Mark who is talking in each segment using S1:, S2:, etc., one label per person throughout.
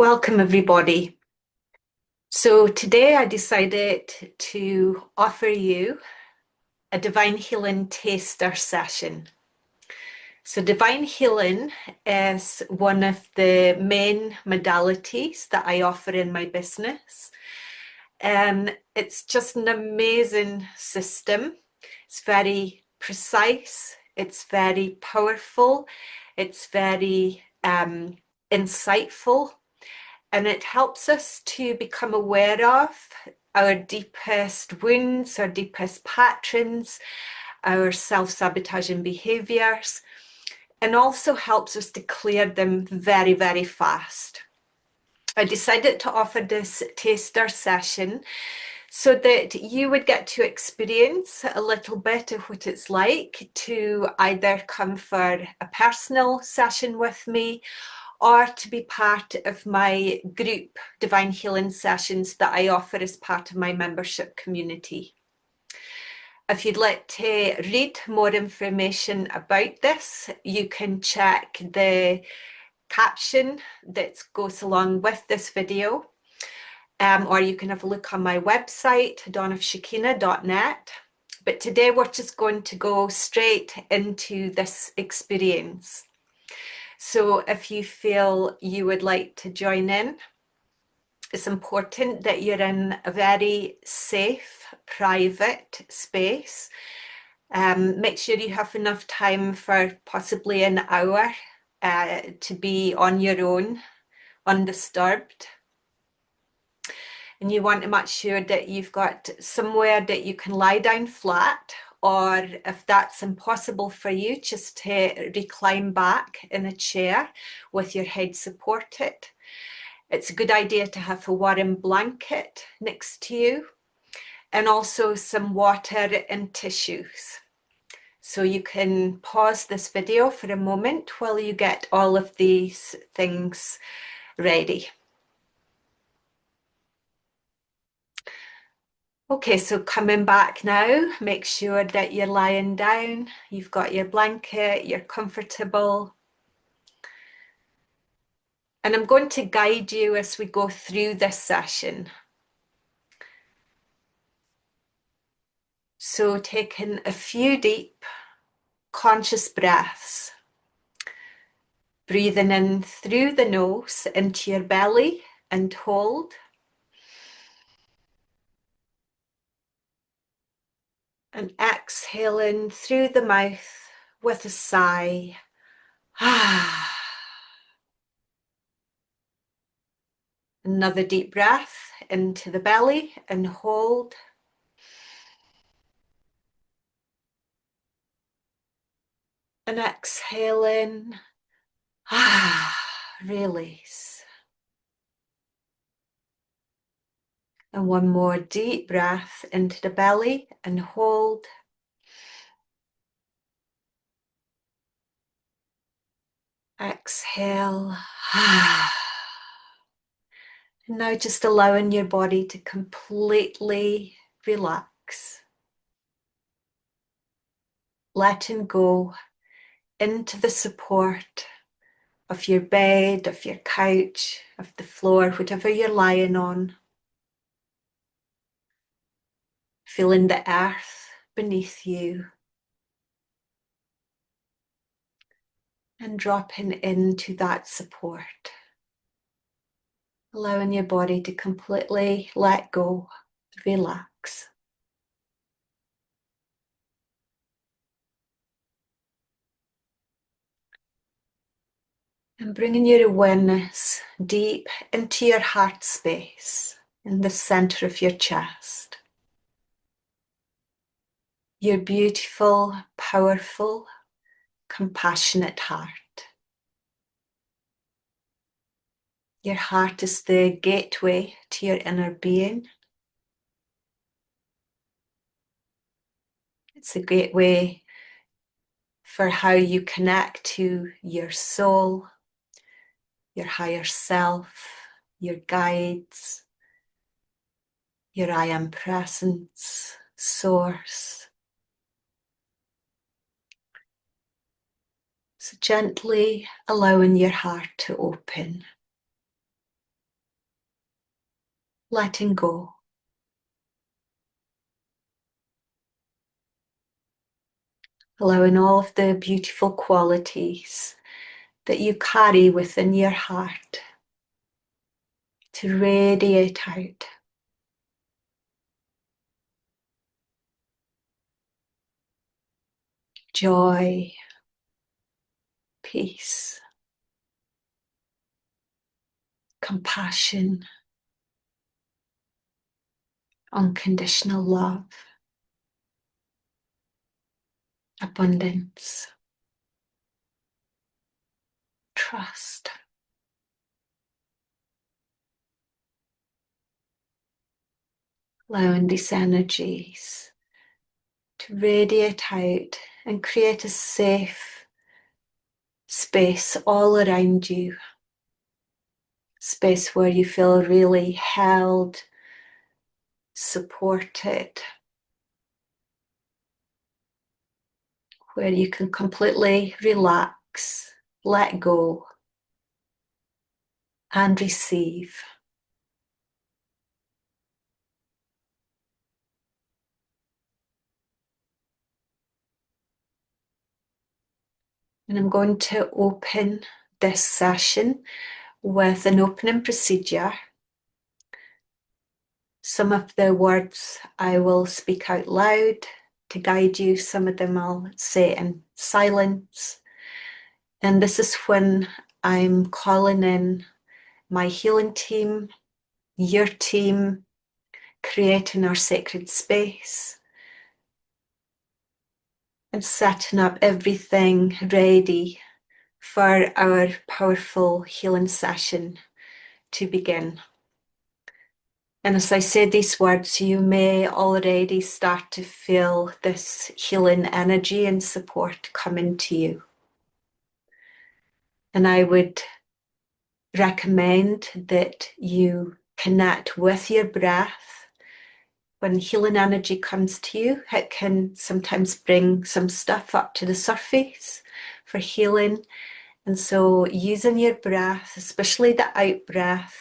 S1: Welcome, everybody. So today I decided to offer you a Divine Healing Taster session. So Divine Healing is one of the main modalities that I offer in my business. And it's just an amazing system. It's very precise, it's very powerful, it's very insightful. And it helps us to become aware of our deepest wounds, our deepest patterns, our self-sabotaging behaviors, and also helps us to clear them very, very fast. I decided to offer this taster session so that you would get to experience a little bit of what it's like to either come for a personal session with me or to be part of my group Divine Healing sessions that I offer as part of my membership community. If you'd like to read more information about this, you can check the caption that goes along with this video, or you can have a look on my website, dawnofshakina.net. But today we're just going to go straight into this experience. So if you feel you would like to join in, it's important that you're in a very safe, private space. Make sure you have enough time for possibly an hour to be on your own, undisturbed. And you want to make sure that you've got somewhere that you can lie down flat, or if that's impossible for you, just to recline back in a chair with your head supported. It's a good idea to have a warm blanket next to you and also some water and tissues. So you can pause this video for a moment while you get all of these things ready. Okay, so coming back now, make sure that you're lying down, you've got your blanket, you're comfortable. And I'm going to guide you as we go through this session. So taking a few deep, conscious breaths, breathing in through the nose into your belly and hold. And exhaling through the mouth with a sigh. Another deep breath into the belly and hold. And exhaling. Release. And one more deep breath into the belly and hold. Exhale. And now just allowing your body to completely relax. Letting go into the support of your bed, of your couch, of the floor, whatever you're lying on. Feeling the earth beneath you. And dropping into that support. Allowing your body to completely let go, relax. And bringing your awareness deep into your heart space, in the center of your chest. Your beautiful, powerful, compassionate heart. Your heart is the gateway to your inner being. It's a gateway for how you connect to your soul, your higher self, your guides, your I am presence, source. So gently allowing your heart to open. letting go. Allowing all of the beautiful qualities that you carry within your heart to radiate out. Joy, peace, compassion, unconditional love, abundance, trust. Allowing these energies to radiate out and create a safe space all around you. Space where you feel really held, supported, where you can completely relax, let go, and receive. And I'm going to open this session with an opening procedure. Some of the words I will speak out loud to guide you. Some of them I'll say in silence. And this is when I'm calling in my healing team, your team, creating our sacred space, and setting up everything ready for our powerful healing session to begin. And as I say these words, you may already start to feel this healing energy and support coming to you. And I would recommend that you connect with your breath. When healing energy comes to you, it can sometimes bring some stuff up to the surface for healing. And so using your breath, especially the out breath,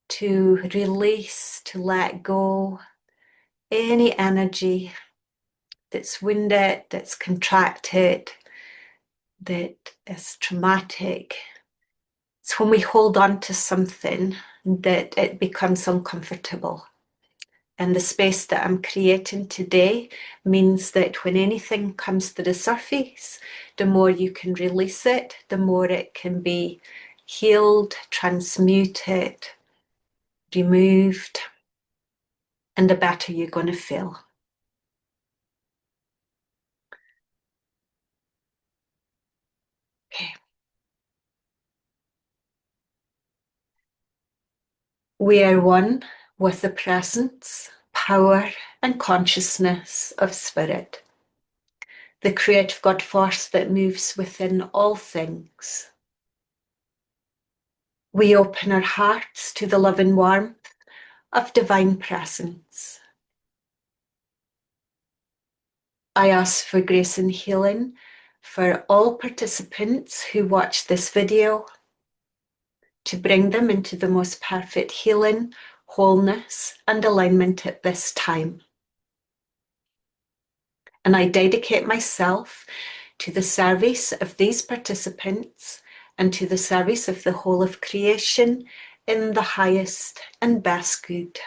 S1: to release, to let go any energy that's wounded, that's contracted, that is traumatic. It's when we hold on to something that it becomes uncomfortable. And the space that I'm creating today means that when anything comes to the surface, the more you can release it, the more it can be healed, transmuted, removed, and the better you're going to feel. Okay. We are one with the presence, power, and consciousness of Spirit, the creative God force that moves within all things. We open our hearts to the loving warmth of divine presence. I ask for grace and healing for all participants who watch this video, to bring them into the most perfect healing, wholeness, and alignment at this time. And I dedicate myself to the service of these participants and to the service of the whole of creation in the highest and best good.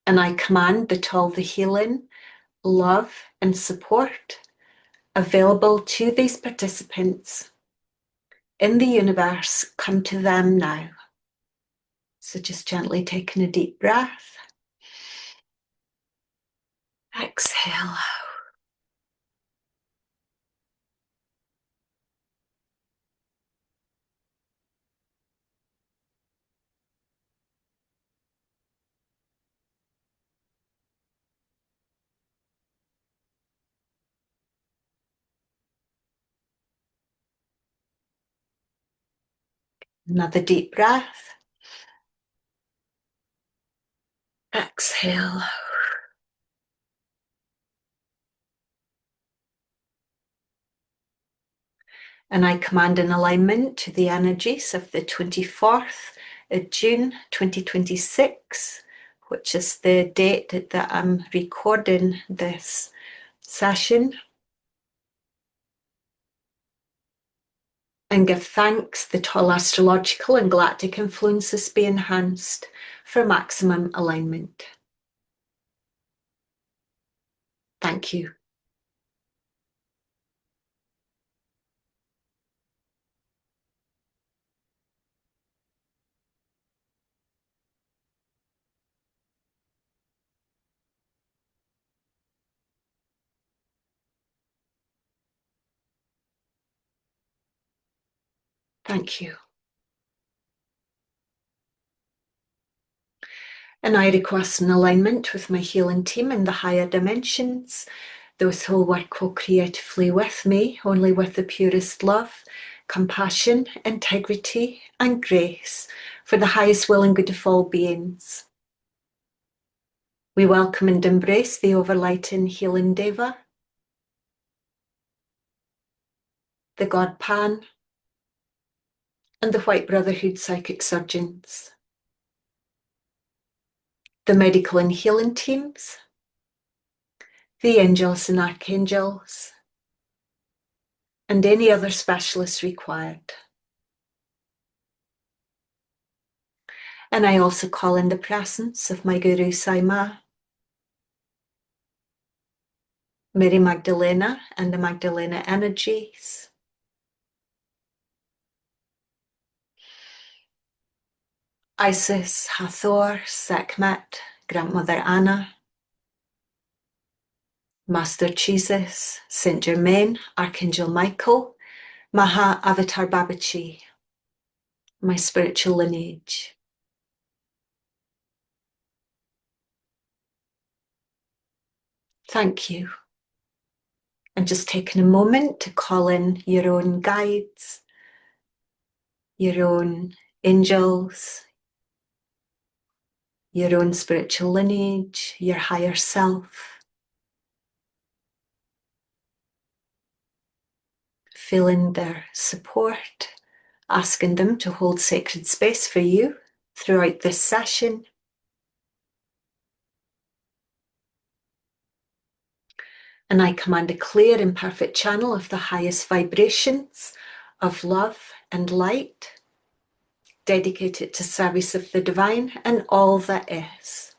S1: And I command that all the healing, love, and support available to these participants in the universe come to them now. So just gently taking a deep breath. Exhale. Another deep breath. Exhale. And I command an alignment to the energies of the 24th of June 2026, which is the date that I'm recording this session. And give thanks that all astrological and galactic influences be enhanced for maximum alignment. Thank you. Thank you. And I request an alignment with my healing team in the higher dimensions, those who will work co-creatively with me, only with the purest love, compassion, integrity, and grace for the highest will and good of all beings. We welcome and embrace the overlighting healing Deva, the God Pan, and the White Brotherhood psychic surgeons, the medical and healing teams, the angels and archangels, and any other specialists required. And I also call in the presence of my Guru Saima, Mary Magdalena and the Magdalena energies, Isis, Hathor, Sekhmet, Grandmother Anna, Master Jesus, Saint Germain, Archangel Michael, Maha Avatar Babaji, my spiritual lineage. Thank you. And just taking a moment to call in your own guides, your own angels, your own spiritual lineage, your higher self. Feeling their support, asking them to hold sacred space for you throughout this session. And I command a clear and perfect channel of the highest vibrations of love and light, dedicated to service of the divine and all that is.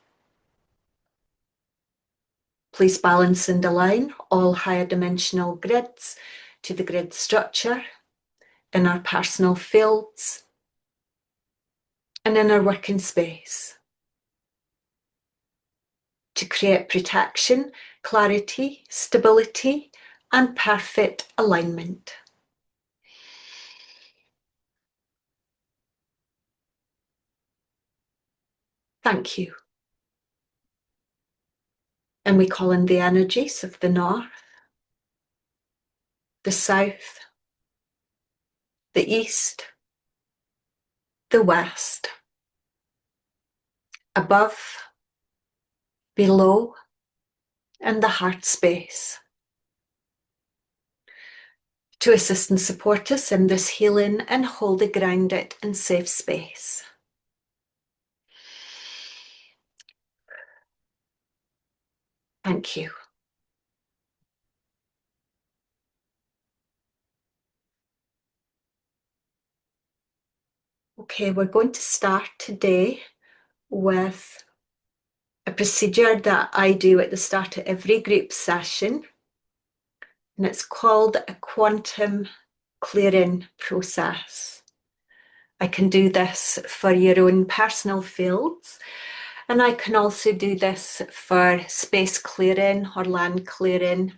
S1: Please balance and align all higher dimensional grids to the grid structure in our personal fields and in our working space to create protection, clarity, stability, and perfect alignment. Thank you. And we call in the energies of the north, the south, the east, the west, above, below, and the heart space to assist and support us in this healing and hold it grounded and safe space. Thank you. Okay, we're going to start today with a procedure that I do at the start of every group session, and it's called a quantum clearing process. I can do this for your own personal fields, and I can also do this for space clearing or land clearing.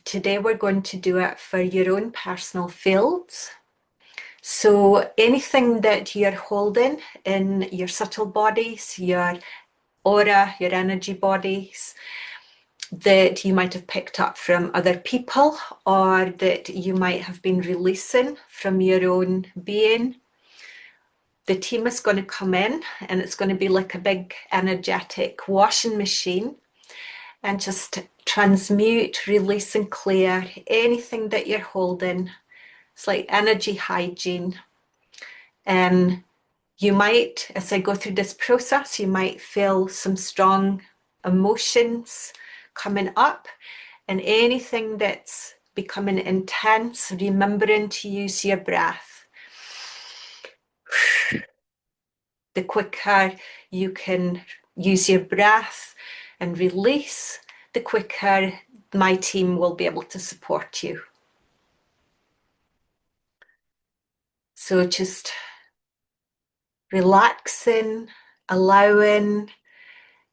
S1: Today we're going to do it for your own personal fields. So anything that you're holding in your subtle bodies, your aura, your energy bodies, that you might have picked up from other people or that you might have been releasing from your own being, the team is going to come in and it's going to be like a big energetic washing machine and just transmute, release, and clear anything that you're holding. It's like energy hygiene. And you might, as I go through this process, you might feel some strong emotions coming up, and anything that's becoming intense, remembering to use your breath. The quicker you can use your breath and release, the quicker my team will be able to support you. So just relaxing, allowing,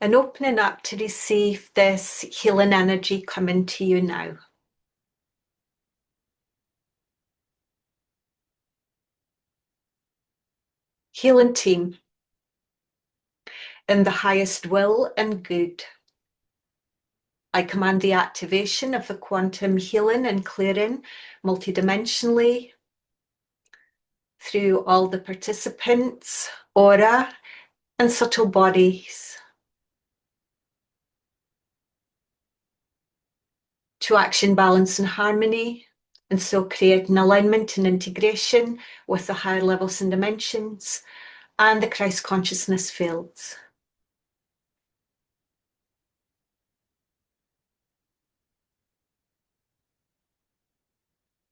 S1: and opening up to receive this healing energy coming to you now. Healing team, in the highest will and good, I command the activation of the quantum healing and clearing multidimensionally through all the participants, aura, and subtle bodies, to action, balance, and harmony, and so create an alignment and integration with the higher levels and dimensions and the Christ consciousness fields.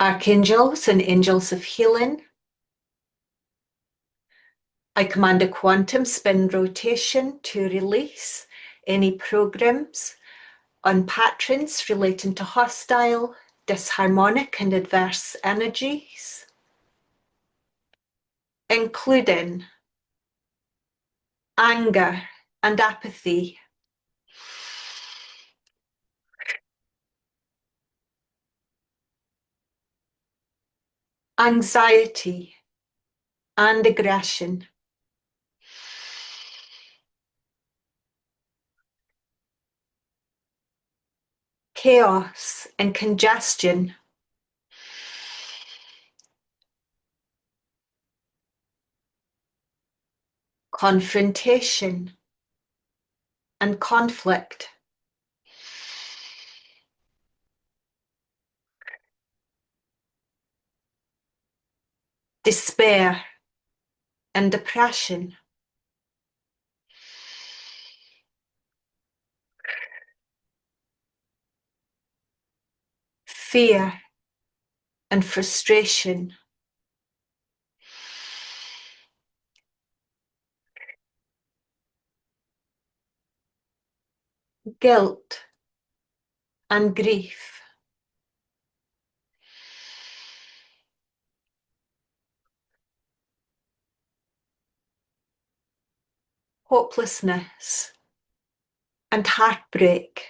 S1: Archangels and angels of healing, I command a quantum spin rotation to release any programs on patterns relating to hostile, disharmonic, and adverse energies, including anger and apathy, anxiety and aggression, chaos and congestion, confrontation and conflict, despair and depression, fear and frustration, guilt and grief, hopelessness and heartbreak,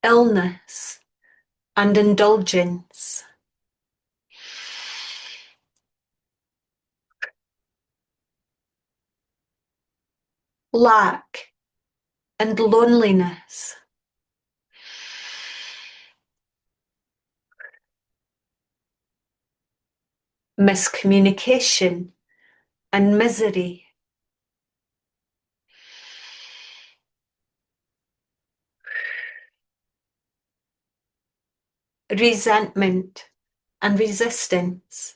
S1: illness and indulgence, lack and loneliness, miscommunication and misery, resentment and resistance,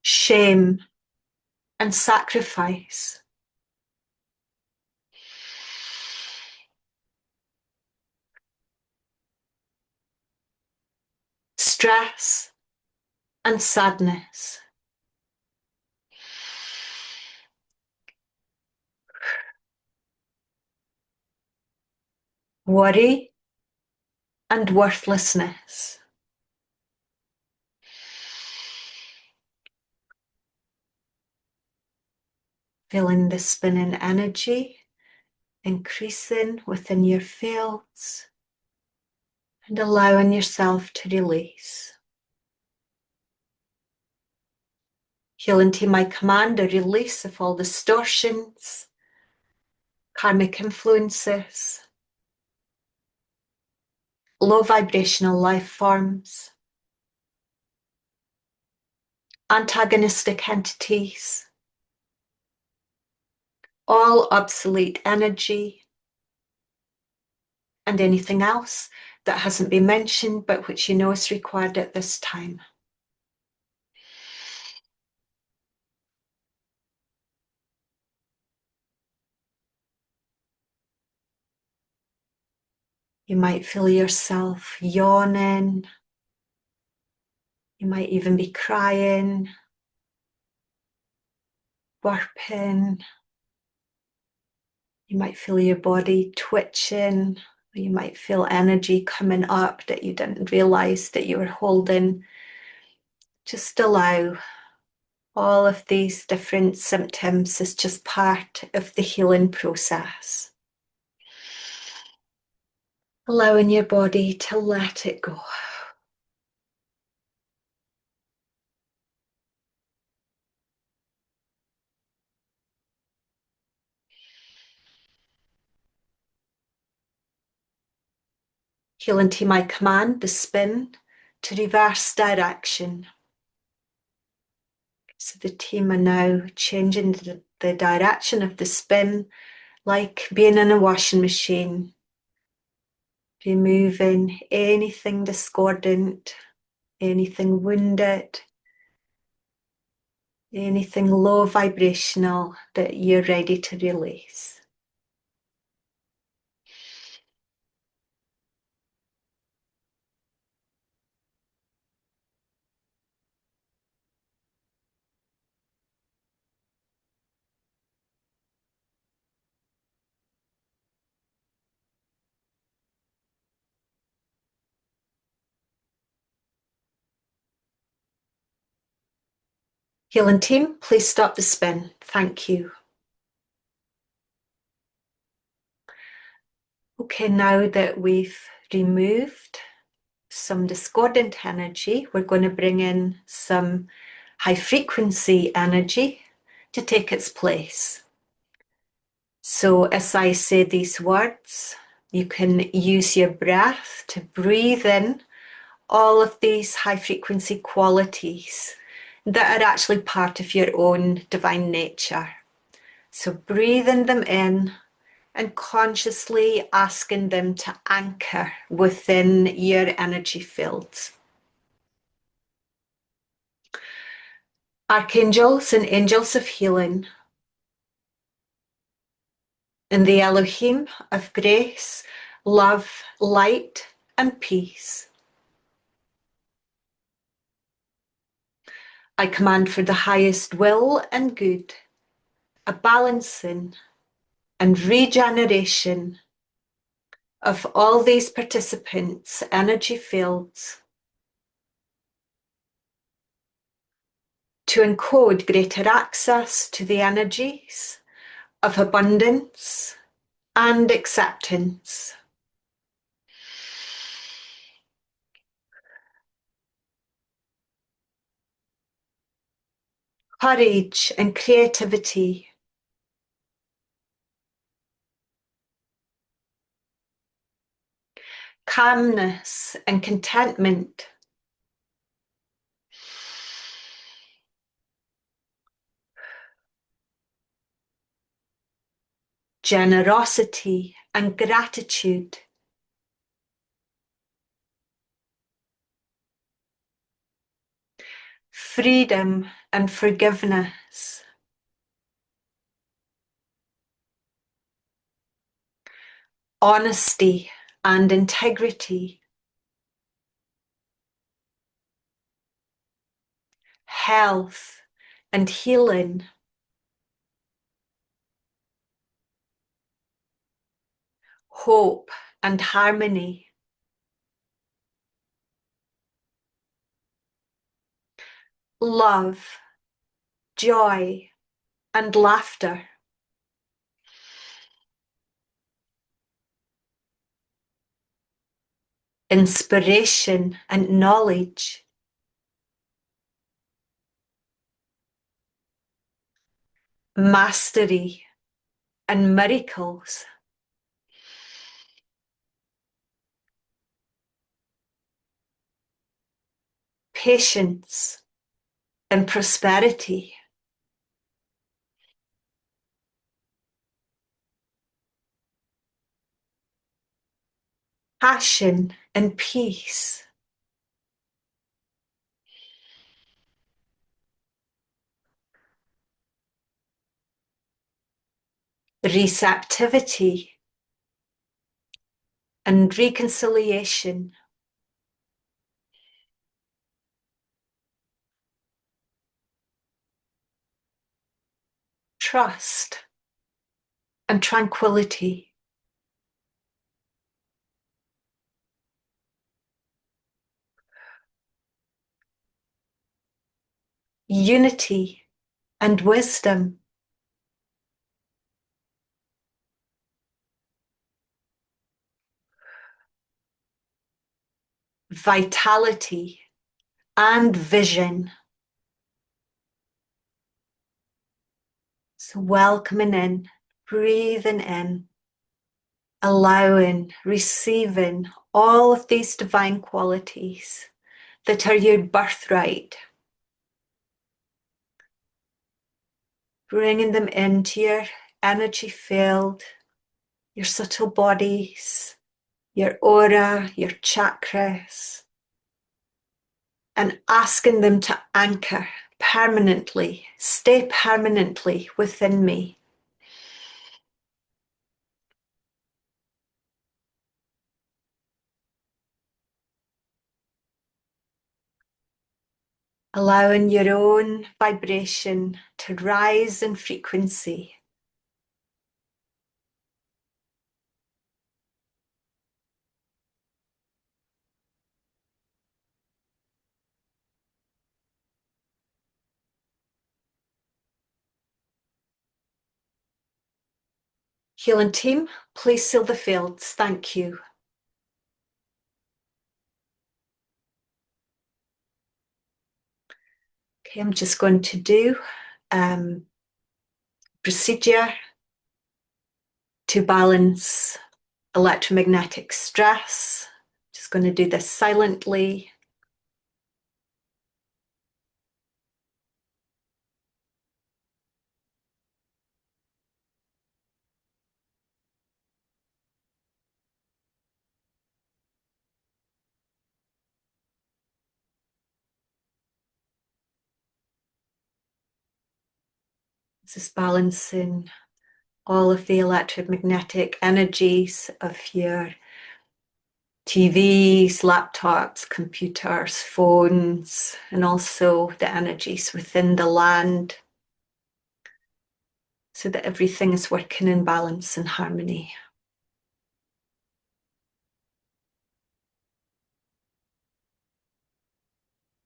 S1: shame and sacrifice, stress and sadness, worry and worthlessness, feeling the spinning energy increasing within your fields and allowing yourself to release. Healing team, I command a release of all distortions, karmic influences, low vibrational life forms, antagonistic entities, all obsolete energy, and anything else that hasn't been mentioned but which you know is required at this time. You might feel yourself yawning. You might even be crying, burping. You might feel your body twitching. You might feel energy coming up that you didn't realize that you were holding. Just allow all of these different symptoms as just part of the healing process. Allowing your body to let it go. Healing team, I command the spin to reverse direction. So the team are now changing the direction of the spin, like being in a washing machine, removing anything discordant, anything wounded, anything low vibrational that you're ready to release. Healing team, please stop the spin. Thank you. Okay, now that we've removed some discordant energy, we're going to bring in some high frequency energy to take its place. So as I say these words, you can use your breath to breathe in all of these high frequency qualities that are actually part of your own divine nature. So breathing them in and consciously asking them to anchor within your energy fields. Archangels and angels of healing, and the Elohim of grace, love, light, and peace. I command for the highest will and good, a balancing and regeneration of all these participants' energy fields to encode greater access to the energies of abundance and acceptance. Courage and creativity. Calmness and contentment. Generosity and gratitude. Freedom and forgiveness. Honesty and integrity. Health and healing. Hope and harmony. Love, joy, and laughter. Inspiration and knowledge. Mastery and miracles. patience, and prosperity. Passion and peace. Receptivity and reconciliation. Trust and tranquility. Unity and wisdom. Vitality and vision. So welcoming in, breathing in, allowing, receiving all of these divine qualities that are your birthright. Bringing them into your energy field, your subtle bodies, your aura, your chakras, and asking them to anchor permanently, stay permanently within me. Allowing your own vibration to rise in frequency. Healing team, please seal the fields. Thank you. Okay, I'm just going to do procedure to balance electromagnetic stress. Just going to do this silently. This is balancing all of the electromagnetic energies of your TVs, laptops, computers, phones, and also the energies within the land, so that everything is working in balance and harmony.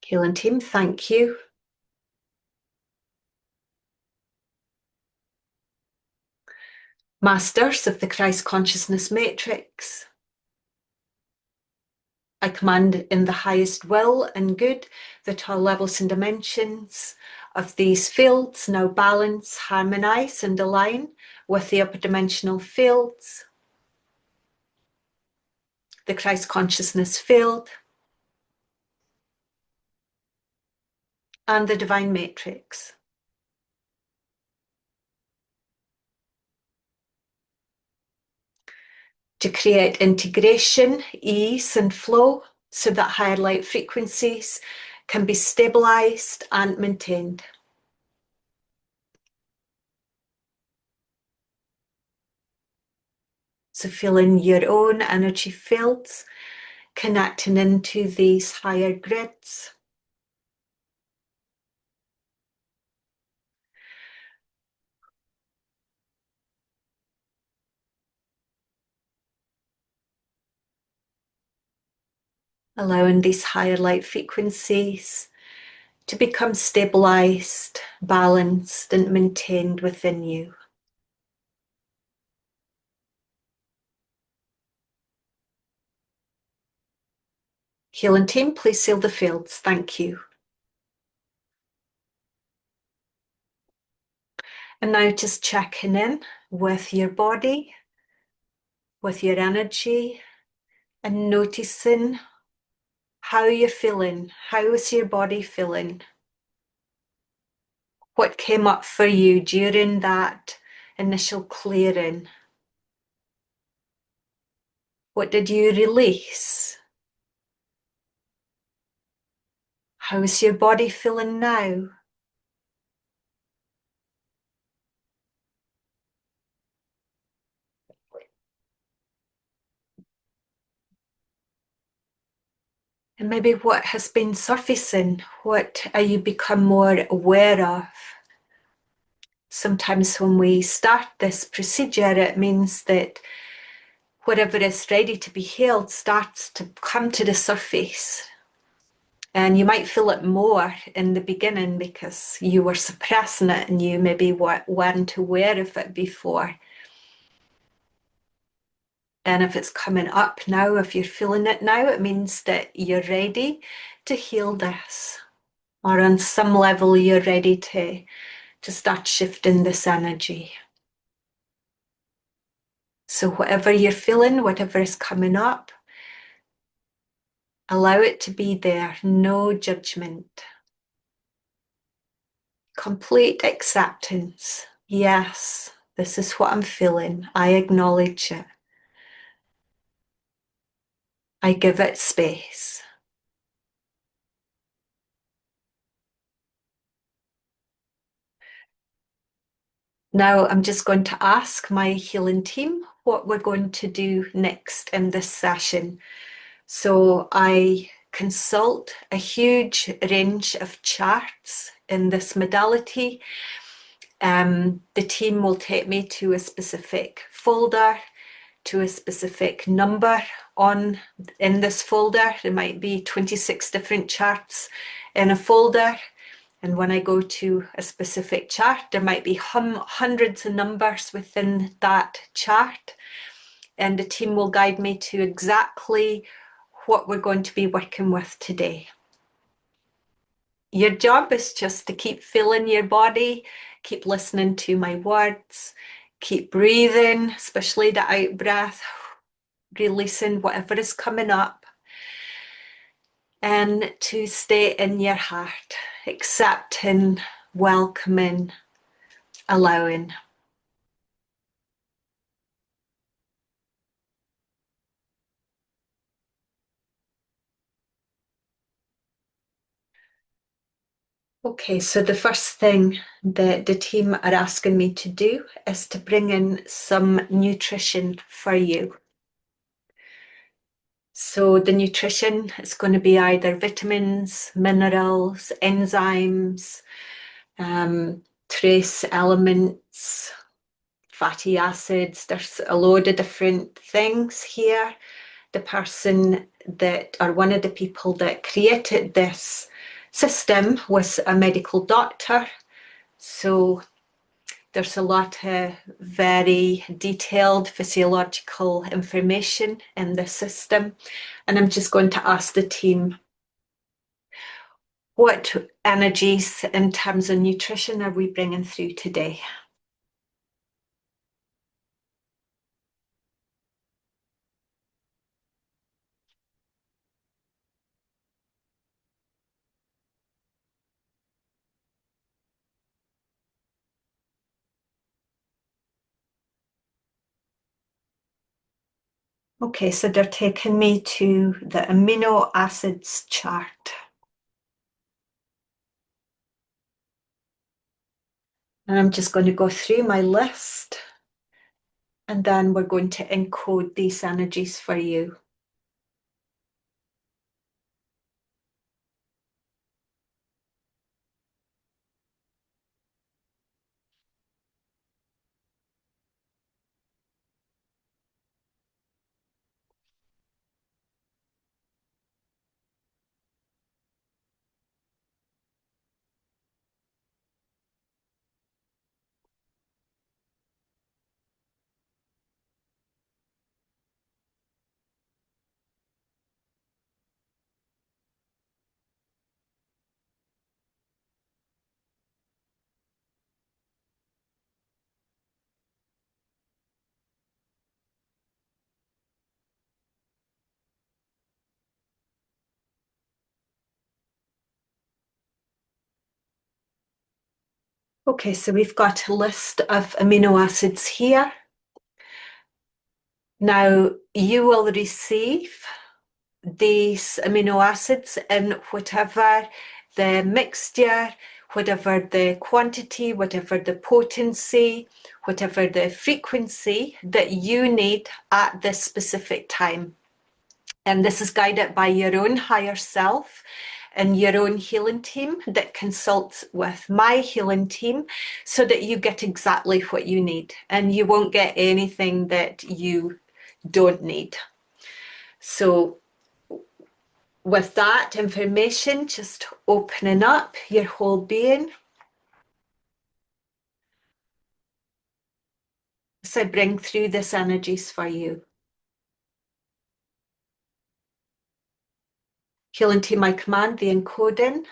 S1: Healing team, thank you. Masters of the Christ Consciousness Matrix, I command in the highest will and good that all levels and dimensions of these fields now balance, harmonize, and align with the upper dimensional fields, the Christ Consciousness field, and the Divine Matrix. To create integration, ease, and flow so that higher light frequencies can be stabilized and maintained. So feeling your own energy fields connecting into these higher grids. Allowing these higher light frequencies to become stabilized, balanced, and maintained within you. Healing team, please seal the fields. Thank you. And now just checking in with your body, with your energy, and noticing how you're feeling. How is your body feeling? What came up for you during that initial clearing? What did you release? How is your body feeling now? And maybe what has been surfacing? What are you become more aware of? Sometimes when we start this procedure, it means that whatever is ready to be healed starts to come to the surface. And you might feel it more in the beginning because you were suppressing it and you maybe weren't aware of it before. And if it's coming up now, if you're feeling it now, it means that you're ready to heal this. Or on some level, you're ready to start shifting this energy. So whatever you're feeling, whatever is coming up, allow it to be there, no judgment. Complete acceptance. Yes, this is what I'm feeling. I acknowledge it. I give it space. Now I'm just going to ask my healing team what we're going to do next in this session. So I consult a huge range of charts in this modality. The team will take me to a specific folder, to a specific number in this folder. There might be 26 different charts in a folder. And when I go to a specific chart, there might be hundreds of numbers within that chart. And the team will guide me to exactly what we're going to be working with today. Your job is just to keep feeling your body, keep listening to my words, keep breathing, especially the out breath, releasing whatever is coming up, and to stay in your heart, accepting, welcoming, allowing. Okay, so the first thing that the team are asking me to do is to bring in some nutrition for you. So the nutrition is going to be either vitamins, minerals, enzymes, trace elements, fatty acids. There's a load of different things here. The person that, or one of the people that created this system was a medical doctor. So there's a lot of very detailed physiological information in the system. And I'm just going to ask the team, what energies in terms of nutrition are we bringing through today? Okay, so they're taking me to the amino acids chart. And I'm just going to go through my list and then we're going to encode these energies for you. Okay, so we've got a list of amino acids here. Now you will receive these amino acids in whatever the mixture, whatever the quantity, whatever the potency, whatever the frequency that you need at this specific time. And this is guided by your own higher self and your own healing team that consults with my healing team so that you get exactly what you need and you won't get anything that you don't need. So with that information, just opening up your whole being. So I bring through this energies for you. Healing team, I command the encoding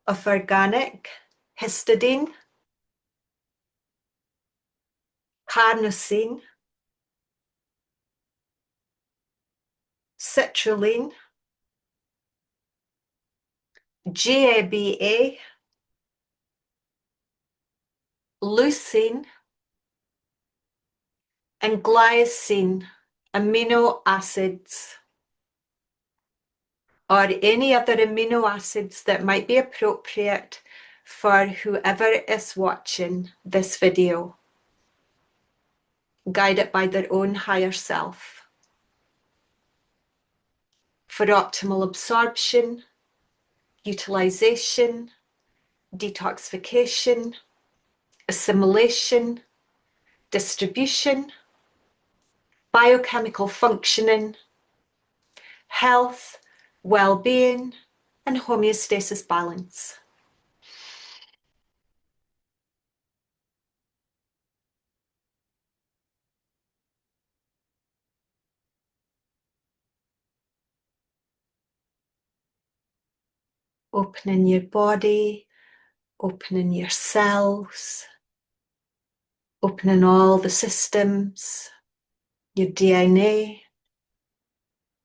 S1: of organic histidine, carnosine, citrulline, GABA, leucine, and glycine amino acids, or any other amino acids that might be appropriate for whoever is watching this video, guided by their own higher self, for optimal absorption, utilization, detoxification, assimilation, distribution, biochemical functioning, health, well-being, and homeostasis balance. Opening your body, opening your cells, opening all the systems, your DNA,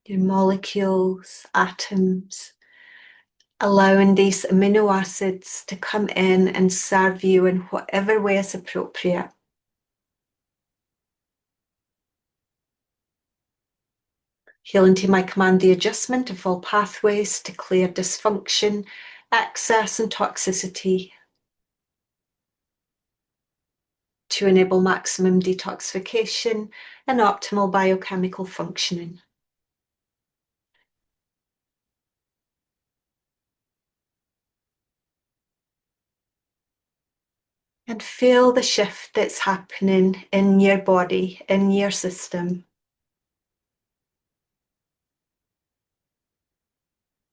S1: your molecules, atoms, allowing these amino acids to come in and serve you in whatever way is appropriate. Healing team, I command the adjustment of all pathways to clear dysfunction, excess, and toxicity to enable maximum detoxification and optimal biochemical functioning. And feel the shift that's happening in your body, in your system,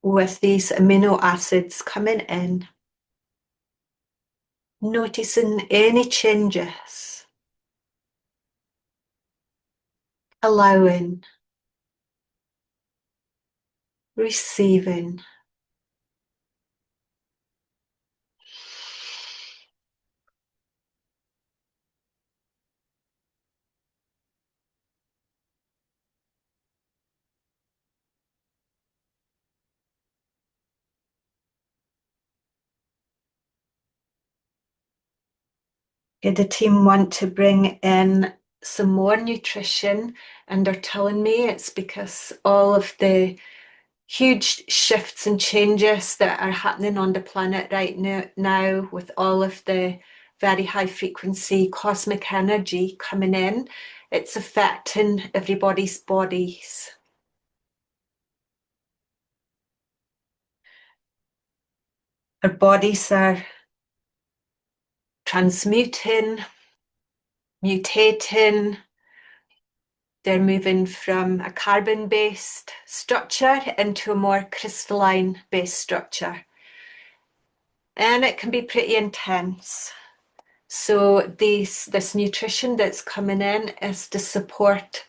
S1: with these amino acids coming in. Noticing any changes, allowing, receiving. The team want to bring in some more nutrition, and they're telling me it's because all of the huge shifts and changes that are happening on the planet right now with all of the very high frequency cosmic energy coming in, it's affecting everybody's bodies. Our bodies are transmuting, mutating. They're moving from a carbon-based structure into a more crystalline-based structure. And it can be pretty intense. So this nutrition that's coming in is to support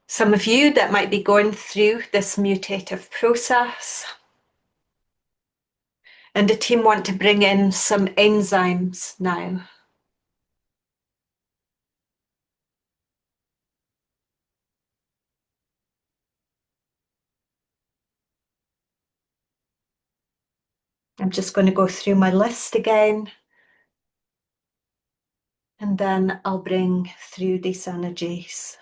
S1: some of you that might be going through this mutative process. And the team want to bring in some enzymes now. I'm just going to go through my list again. And then I'll bring through these energies.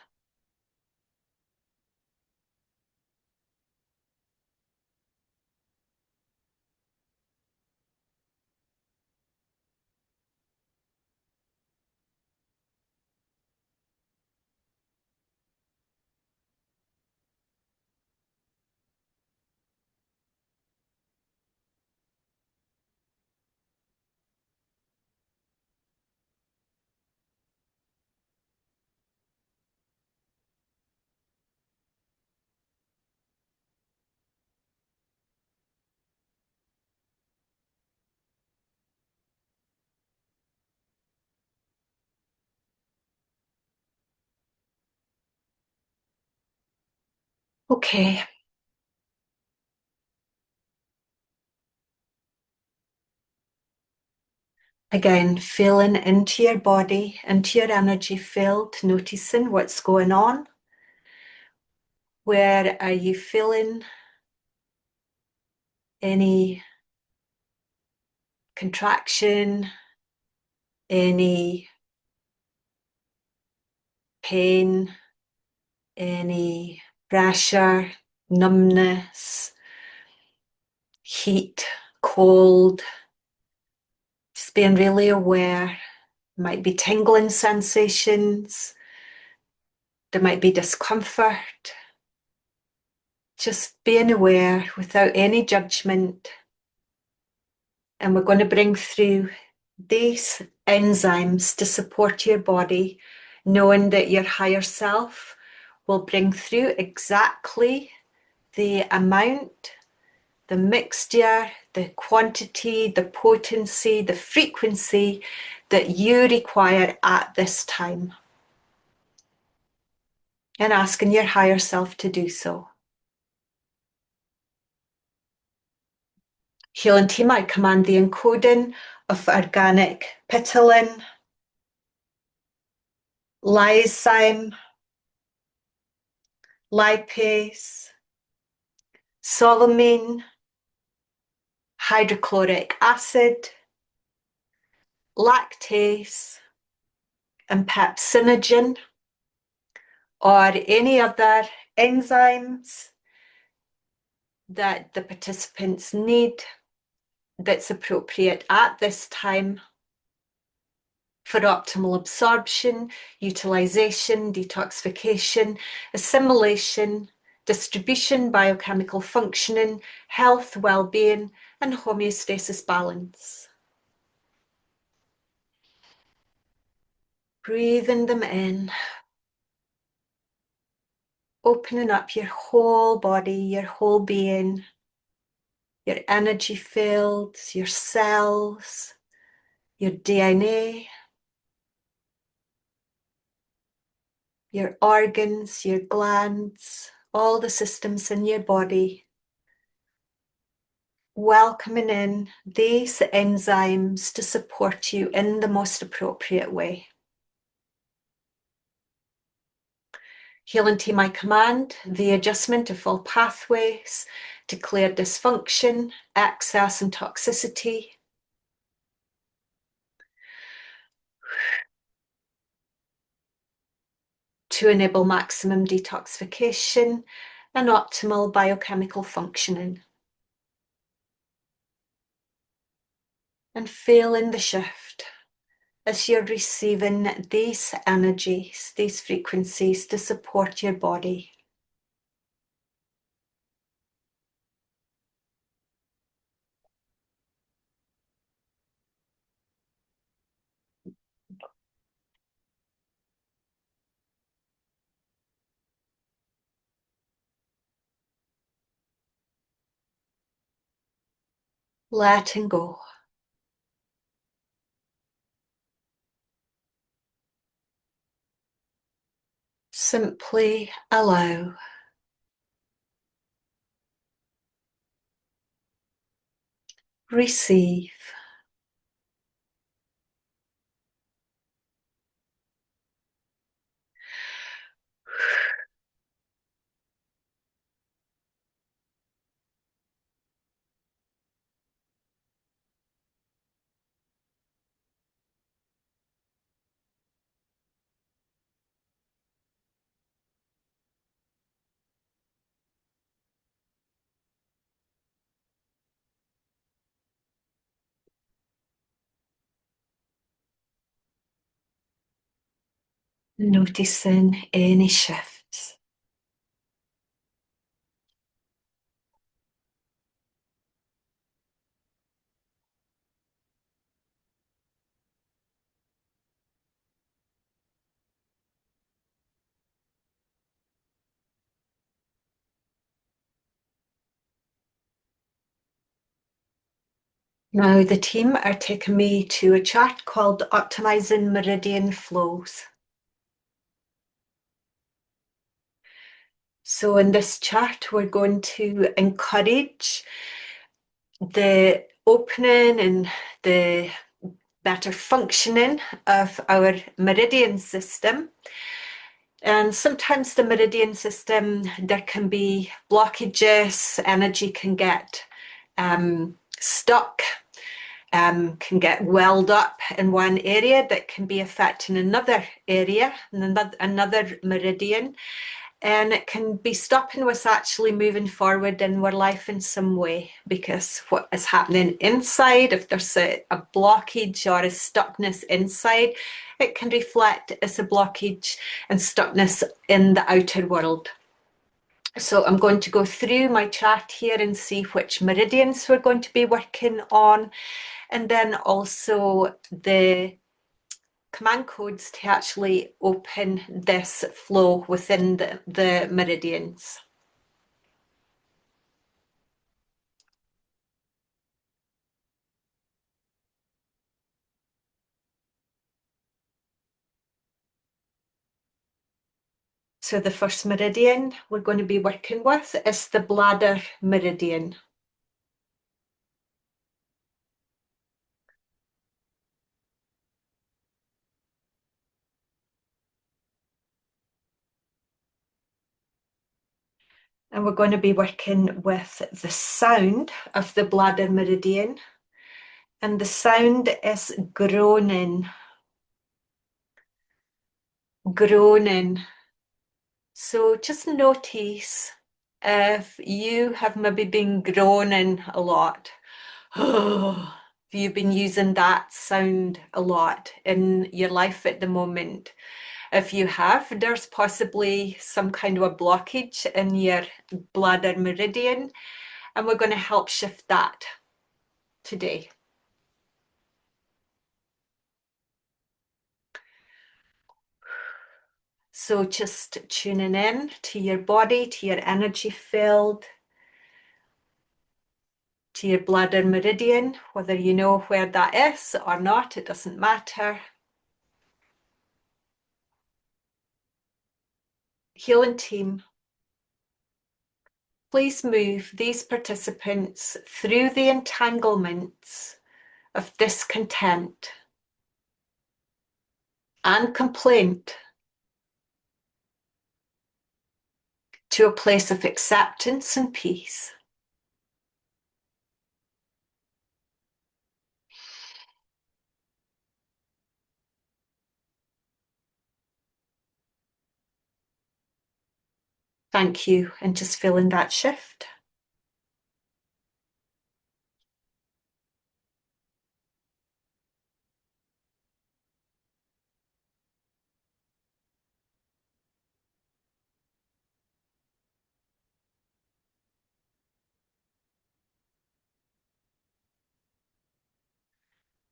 S1: Okay. Again, feeling into your body, into your energy field, noticing what's going on. Where are you feeling any contraction, any pain, any pressure, numbness, heat, cold? Just being really aware. Might be tingling sensations. There might be discomfort. Just being aware without any judgment. And we're going to bring through these enzymes to support your body, knowing that your higher self will bring through exactly the amount, the mixture, the quantity, the potency, the frequency that you require at this time. And asking your higher self to do so. Healing team, I command the encoding of organic petalin, lysozyme, lipase, solanine, hydrochloric acid, lactase, and pepsinogen, or any other enzymes that the participants need that's appropriate at this time for optimal absorption, utilization, detoxification, assimilation, distribution, biochemical functioning, health, well-being, and homeostasis balance. Breathing them in, opening up your whole body, your whole being, your energy fields, your cells, your DNA, your organs, your glands, all the systems in your body. Welcoming in these enzymes to support you in the most appropriate way. Healing team, I command the adjustment of all pathways to clear dysfunction, excess, and toxicity. To enable maximum detoxification and optimal biochemical functioning. And feeling the shift as you're receiving these energies, these frequencies to support your body. Letting go. Simply allow. Receive. Noticing any shifts. Now, the team are taking me to a chart called Optimizing Meridian Flows. So, in this chart, we're going to encourage the opening and the better functioning of our meridian system. And sometimes the meridian system, there can be blockages, energy can get stuck, can get welled up in one area that can be affecting another area, another meridian. And it can be stopping us actually moving forward in our life in some way, because what is happening inside, if there's a blockage or a stuckness inside, it can reflect as a blockage and stuckness in the outer world. So I'm going to go through my chart here and see which meridians we're going to be working on, and then also the command codes to actually open this flow within the meridians. So the first meridian we're going to be working with is the bladder meridian. And we're going to be working with the sound of the bladder meridian. And the sound is groaning. Groaning. So just notice if you have maybe been groaning a lot. Have you been using that sound a lot in your life at the moment? If you have, there's possibly some kind of a blockage in your bladder meridian, and we're going to help shift that today. So just tuning in to your body, to your energy field, to your bladder meridian, whether you know where that is or not, it doesn't matter. Healing team, please move these participants through the entanglements of discontent and complaint to a place of acceptance and peace. Thank you, and just feeling that shift.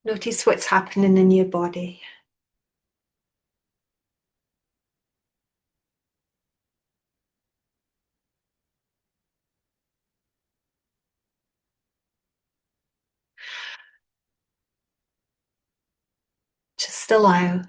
S1: Notice what's happening in your body. Just allow.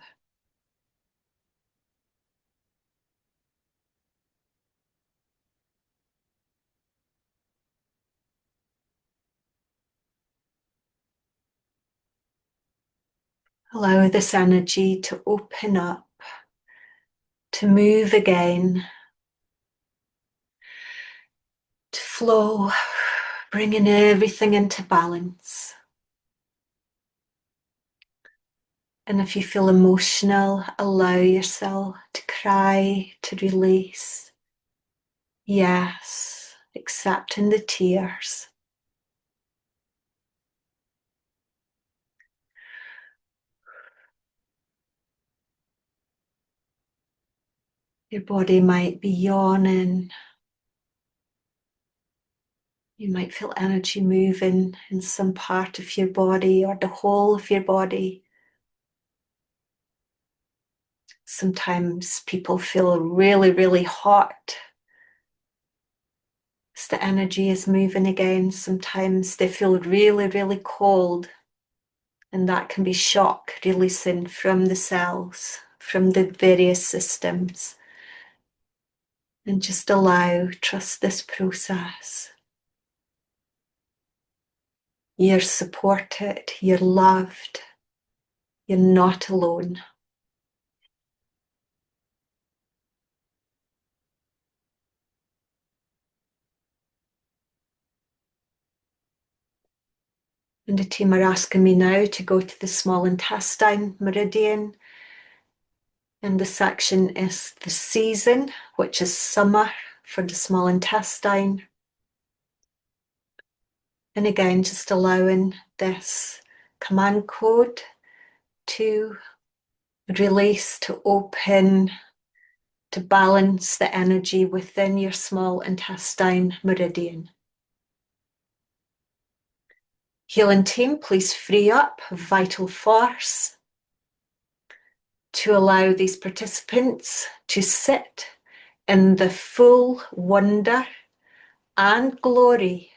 S1: Allow this energy to open up, to move again, to flow, bringing everything into balance. And if you feel emotional, allow yourself to cry, to release. Yes, accepting the tears. Your body might be yawning. You might feel energy moving in some part of your body or the whole of your body. Sometimes people feel really, really hot as the energy is moving again. Sometimes they feel really, really cold, and that can be shock releasing from the cells, from the various systems. And just trust this process. You're supported, you're loved, you're not alone. And the team are asking me now to go to the small intestine meridian. And the section is the season, which is summer for the small intestine. And again, just allowing this command code to release, to open, to balance the energy within your small intestine meridian. Healing team, please free up vital force to allow these participants to sit in the full wonder and glory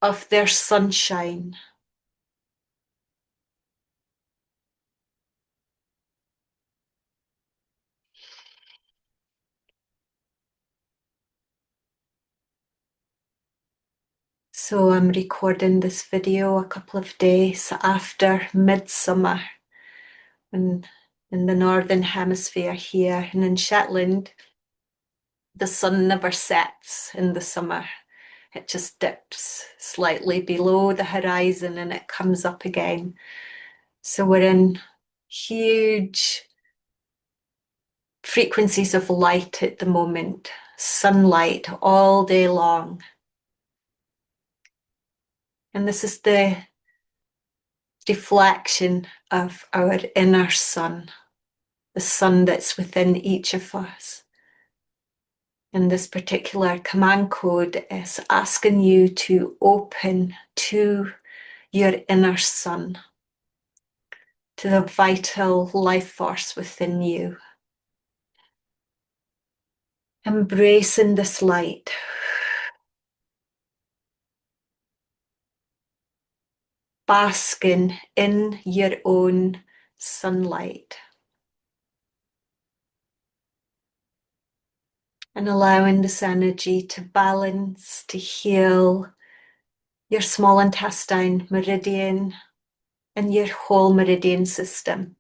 S1: of their sunshine. So I'm recording this video a couple of days after midsummer in the northern hemisphere here, and in Shetland the sun never sets in the summer. It just dips slightly below the horizon and it comes up again. So we're in huge frequencies of light at the moment, sunlight all day long. And this is the reflection of our inner sun, the sun that's within each of us. And this particular command code is asking you to open to your inner sun, to the vital life force within you. Embracing this light. Basking in your own sunlight. And allowing this energy to balance, to heal your small intestine meridian and your whole meridian system.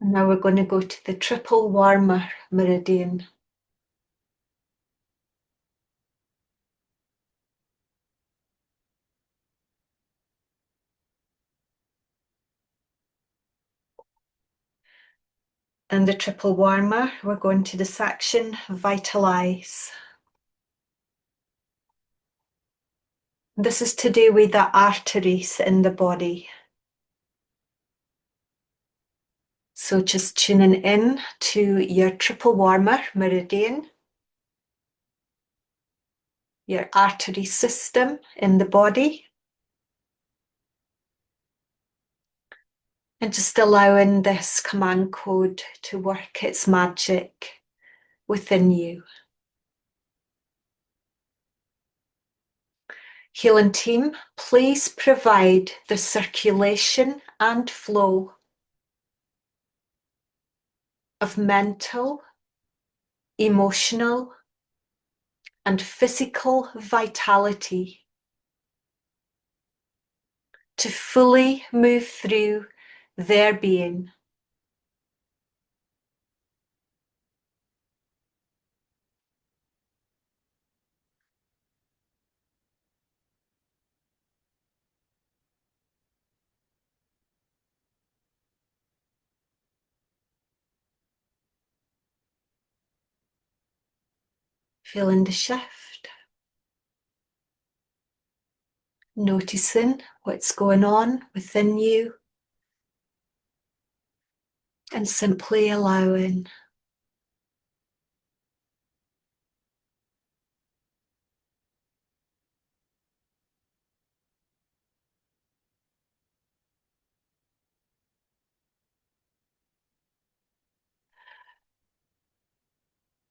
S1: And now we're going to go to the triple warmer meridian. And the triple warmer, we're going to the section vitalize. This is to do with the arteries in the body. So just tuning in to your triple warmer meridian, your artery system in the body, and just allowing this command code to work its magic within you. Healing team, please provide the circulation and flow of mental, emotional, and physical vitality to fully move through their being. Feeling the shift, noticing what's going on within you, and simply allowing.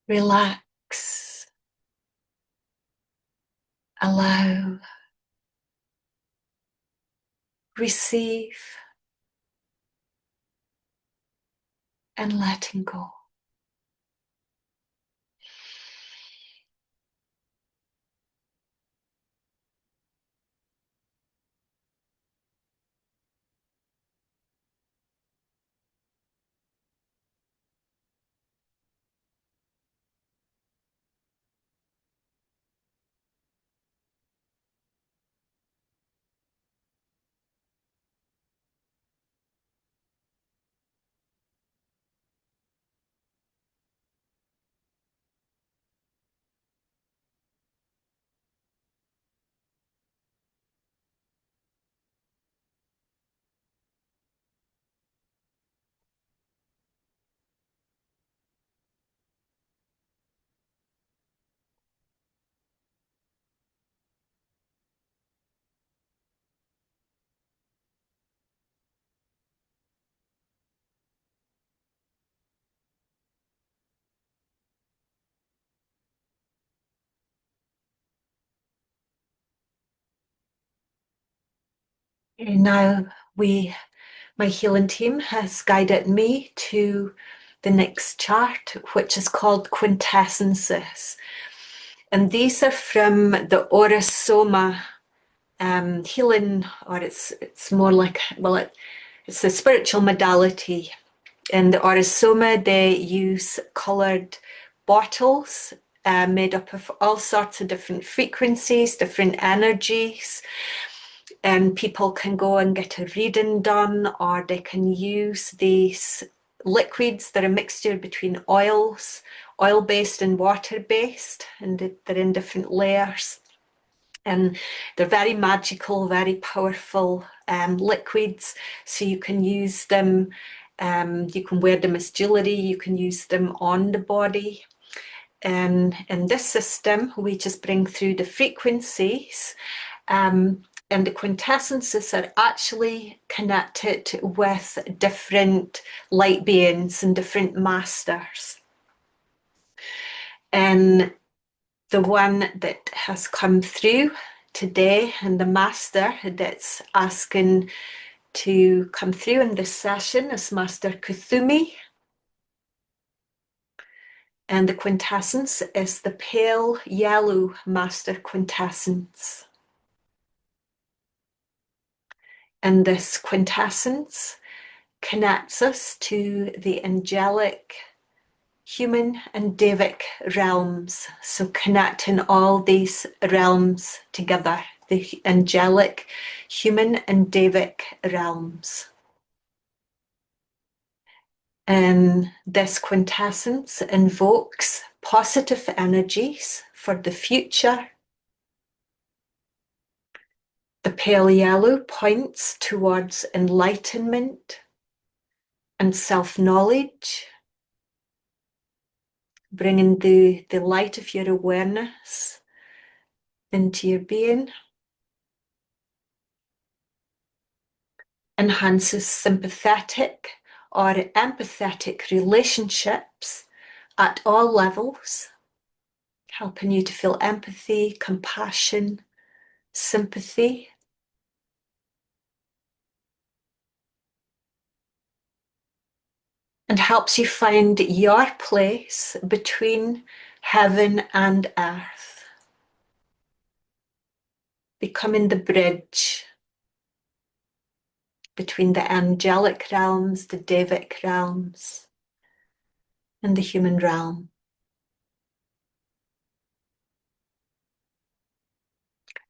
S1: Relax, allow, receive, and letting go. And now my healing team has guided me to the next chart, which is called quintessences. And these are from the Orasoma healing, or it's more like, well, it's a spiritual modality. In the Orasoma, they use coloured bottles made up of all sorts of different frequencies, different energies, and people can go and get a reading done, or they can use these liquids that are a mixture between oil-based and water-based, and they're in different layers. And they're very magical, very powerful liquids. So you can use them, you can wear them as jewelry, you can use them on the body. And in this system, we just bring through the frequencies, and the quintessences are actually connected with different light beings and different masters. And the one that has come through today, and the master that's asking to come through in this session, is Master Kuthumi. And the quintessence is the pale yellow master quintessence. And this quintessence connects us to the angelic, human, and Devic realms. So connecting all these realms together, the angelic, human, and Devic realms. And this quintessence invokes positive energies for the future. The pale yellow points towards enlightenment and self-knowledge, bringing the light of your awareness into your being. Enhances sympathetic or empathetic relationships at all levels, helping you to feel empathy, compassion, sympathy. And helps you find your place between heaven and earth, becoming the bridge between the angelic realms, the Devic realms, and the human realm.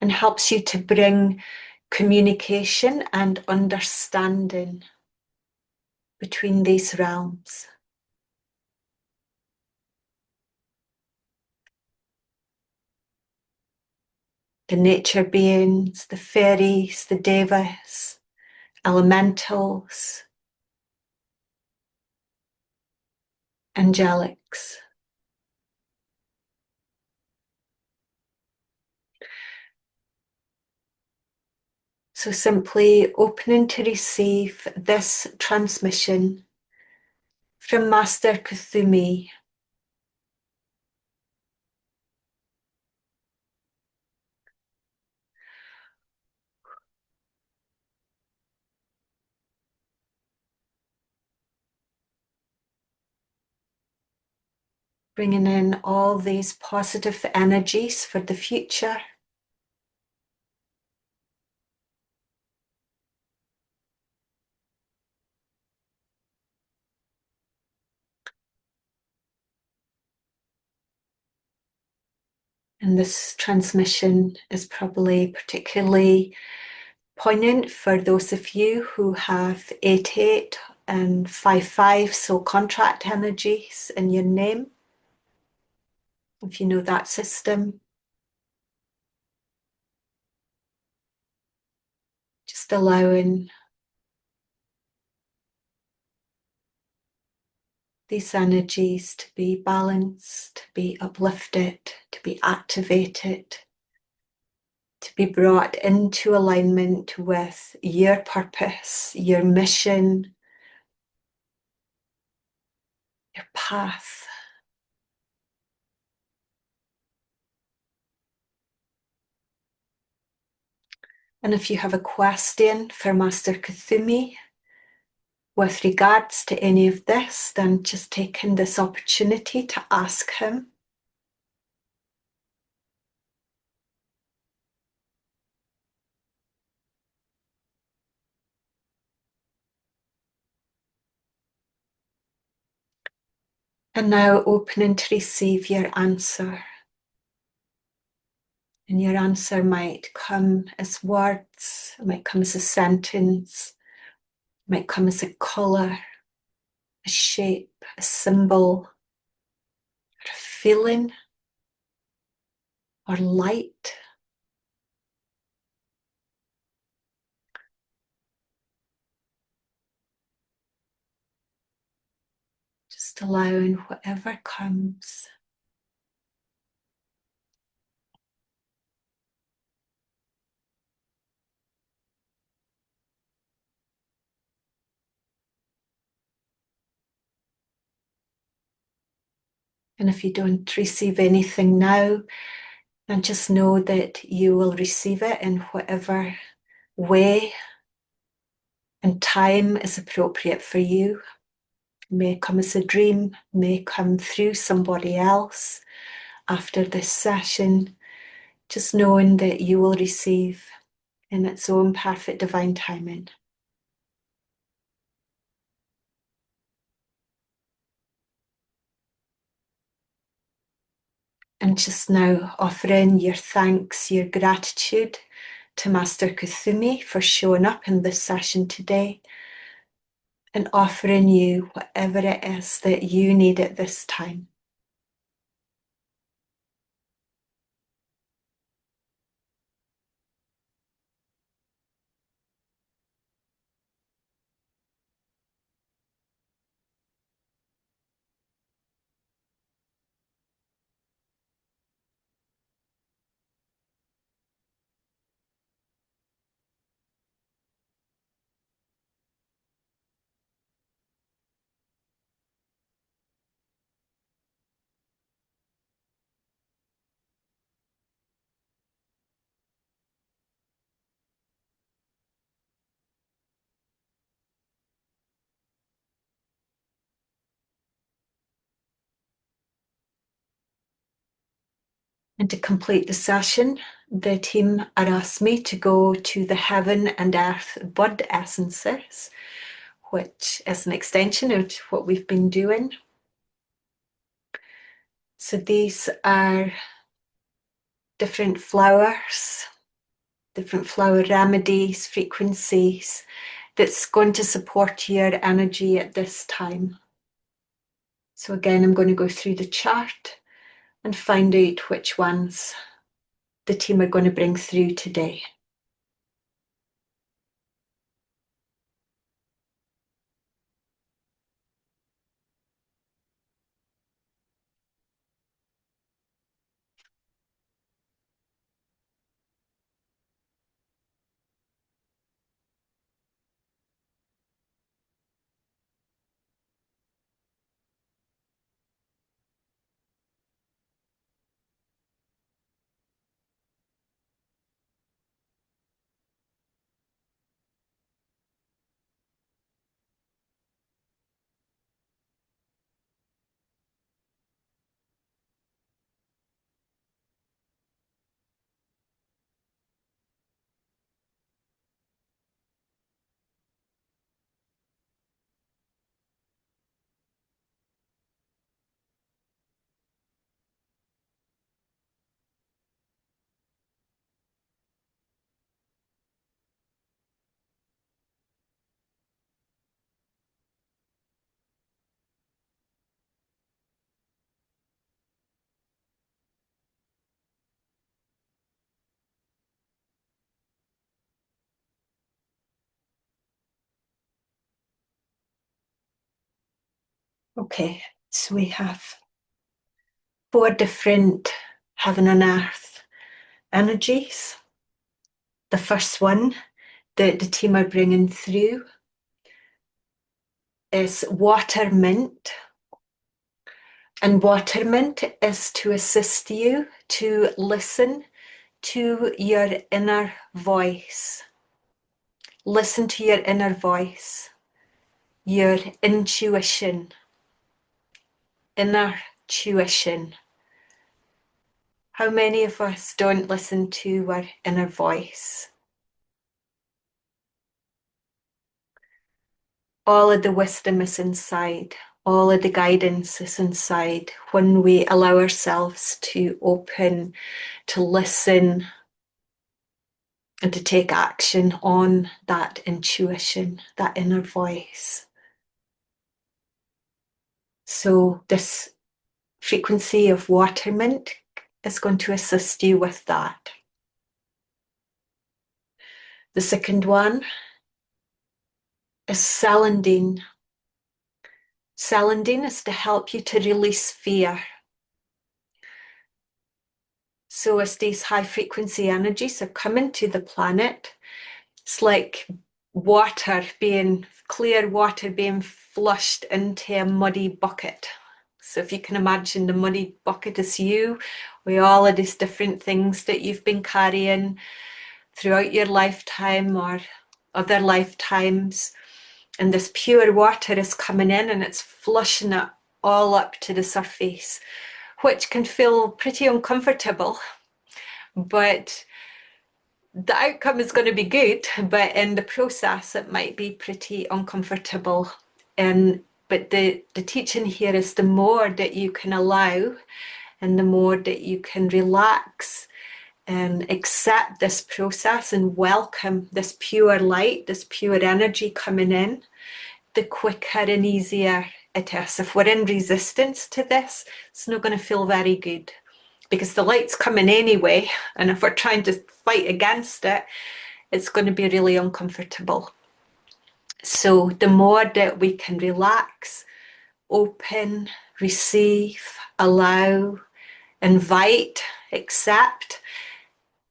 S1: And helps you to bring communication and understanding between these realms. the nature beings, the fairies, the devas, elementals, angelics. So simply opening to receive this transmission from Master Kuthumi. Bringing in all these positive energies for the future. And this transmission is probably particularly poignant for those of you who have 8-8 and 5-5 soul contract energies in your name. If you know that system, just allowing these energies to be balanced, to be uplifted, to be activated, to be brought into alignment with your purpose, your mission, your path. And if you have a question for Master Kuthumi with regards to any of this, then just taking this opportunity to ask him. And now opening to receive your answer. And your answer might come as words, it might come as a sentence, it might come as a colour, a shape, a symbol, or a feeling, or light. Just allowing whatever comes. And if you don't receive anything now, then just know that you will receive it in whatever way and time is appropriate for you. It may come as a dream, may come through somebody else after this session. Just knowing that you will receive in its own perfect divine timing. And just now offering your thanks, your gratitude to Master Kuthumi for showing up in this session today and offering you whatever it is that you need at this time. And to complete the session, the team had asked me to go to the Heaven and Earth Bud Essences, which is an extension of what we've been doing. So these are different flowers, different flower remedies, frequencies that's going to support your energy at this time. So again, I'm going to go through the chart and find out which ones the team are going to bring through today. Okay, so we have 4 different heaven and earth energies. The first one that the team are bringing through is water mint. And water mint is to assist you to listen to your inner voice. Listen to your inner voice, your intuition, inner tuition. How many of us don't listen to our inner voice? All of the wisdom is inside. All of the guidance is inside when we allow ourselves to open, to listen, and to take action on that intuition, that inner voice. So this frequency of water mint is going to assist you with that. The second one is celandine. Celandine is to help you to release fear. So as these high frequency energies are coming to the planet, it's like clear water being flushed into a muddy bucket. So if you can imagine the muddy bucket is you, with all of these different things that you've been carrying throughout your lifetime or other lifetimes, and this pure water is coming in and it's flushing it all up to the surface, which can feel pretty uncomfortable, but the outcome is going to be good, but in the process it might be pretty uncomfortable. But the teaching here is the more that you can allow and the more that you can relax and accept this process and welcome this pure light, this pure energy coming in, the quicker and easier it is. If we're in resistance to this, it's not going to feel very good because the light's coming anyway. And if we're trying to fight against it, it's going to be really uncomfortable. So the more that we can relax, open, receive, allow, invite, accept,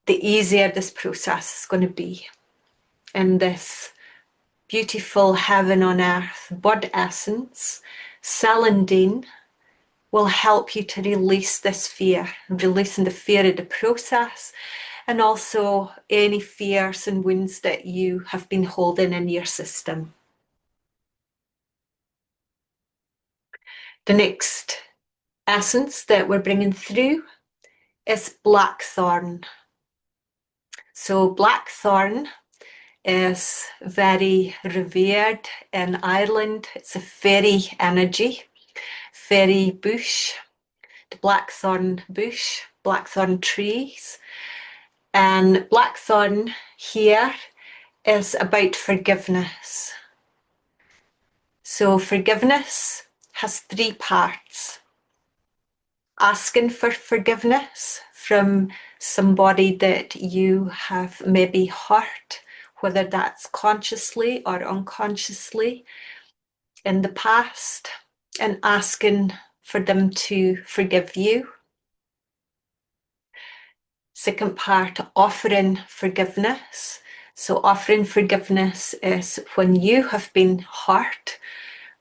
S1: the easier this process is going to be. And this beautiful heaven on earth bud essence, celandine, will help you to release this fear, releasing the fear of the process and also any fears and wounds that you have been holding in your system. The next essence that we're bringing through is blackthorn. So blackthorn is very revered in Ireland. It's a fairy energy, fairy bush, the blackthorn bush, blackthorn trees. And blackthorn here is about forgiveness. So forgiveness has 3 parts. Asking for forgiveness from somebody that you have maybe hurt, whether that's consciously or unconsciously in the past, and asking for them to forgive you. Second part, offering forgiveness. So offering forgiveness is when you have been hurt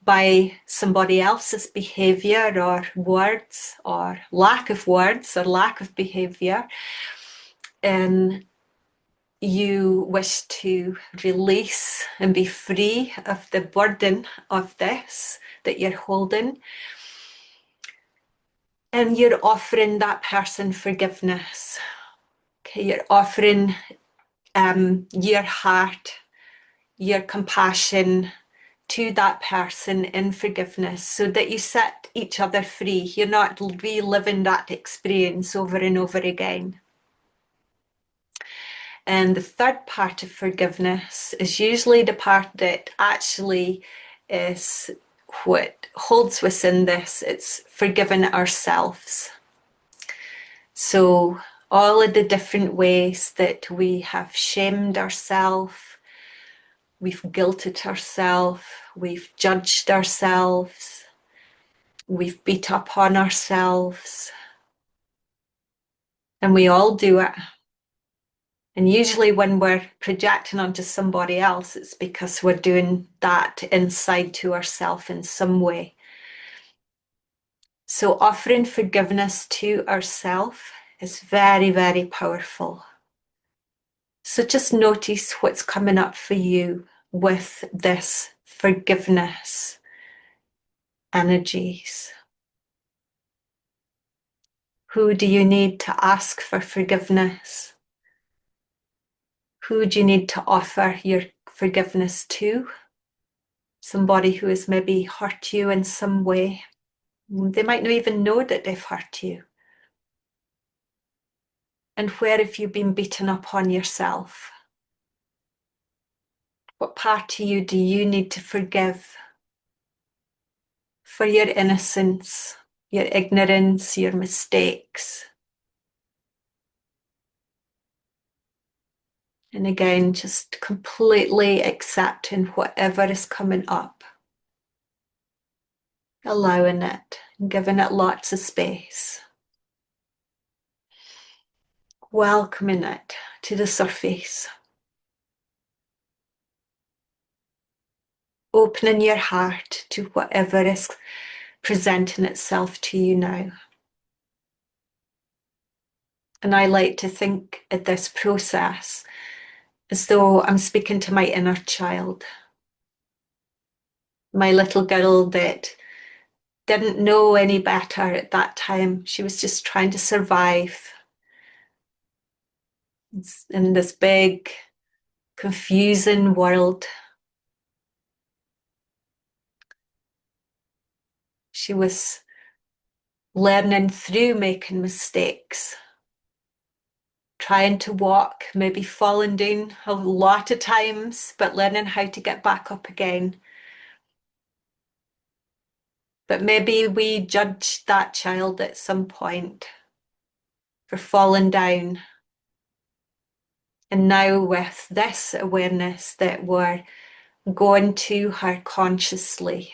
S1: by somebody else's behavior or words or lack of words or lack of behavior, and you wish to release and be free of the burden of this that you're holding. And you're offering that person forgiveness. Okay, you're offering your heart, your compassion to that person in forgiveness so that you set each other free. You're not reliving that experience over and over again. And the third part of forgiveness is usually the part that actually is what holds within this. It's forgiving ourselves. So all of the different ways that we have shamed ourselves, we've guilted ourselves, we've judged ourselves, we've beat up on ourselves, and we all do it. And usually when we're projecting onto somebody else, it's because we're doing that inside to ourselves in some way. So offering forgiveness to ourselves is very, very powerful. So just notice what's coming up for you with this forgiveness energies. Who do you need to ask for forgiveness? Who do you need to offer your forgiveness to? Somebody who has maybe hurt you in some way. They might not even know that they've hurt you. And where have you been beaten up on yourself? What part of you do you need to forgive for your innocence, your ignorance, your mistakes? And again, just completely accepting whatever is coming up, allowing it and giving it lots of space, welcoming it to the surface, opening your heart to whatever is presenting itself to you now. And I like to think of this process as though I'm speaking to my inner child, my little girl that didn't know any better at that time. She was just trying to survive in this big, confusing world. She was learning through making mistakes, trying to walk, maybe falling down a lot of times, but learning how to get back up again. But maybe we judged that child at some point for falling down. And now with this awareness that we're going to her consciously,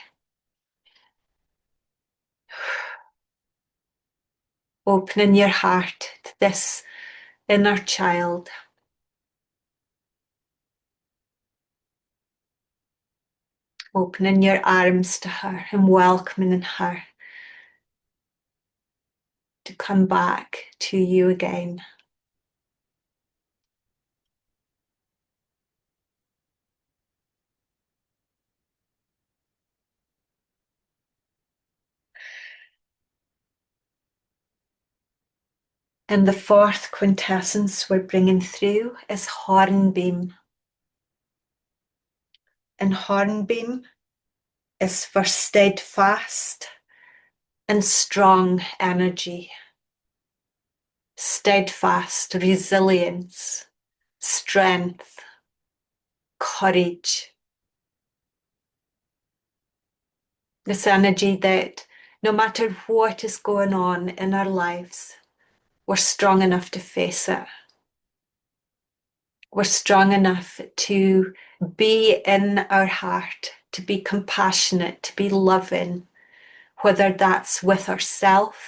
S1: opening your heart to this inner child, opening your arms to her and welcoming her to come back to you again. And the fourth quintessence we're bringing through is hornbeam. And hornbeam is for steadfast and strong energy. Steadfast resilience, strength, courage. This energy that no matter what is going on in our lives, we're strong enough to face it. We're strong enough to be in our heart, to be compassionate, to be loving, whether that's with ourselves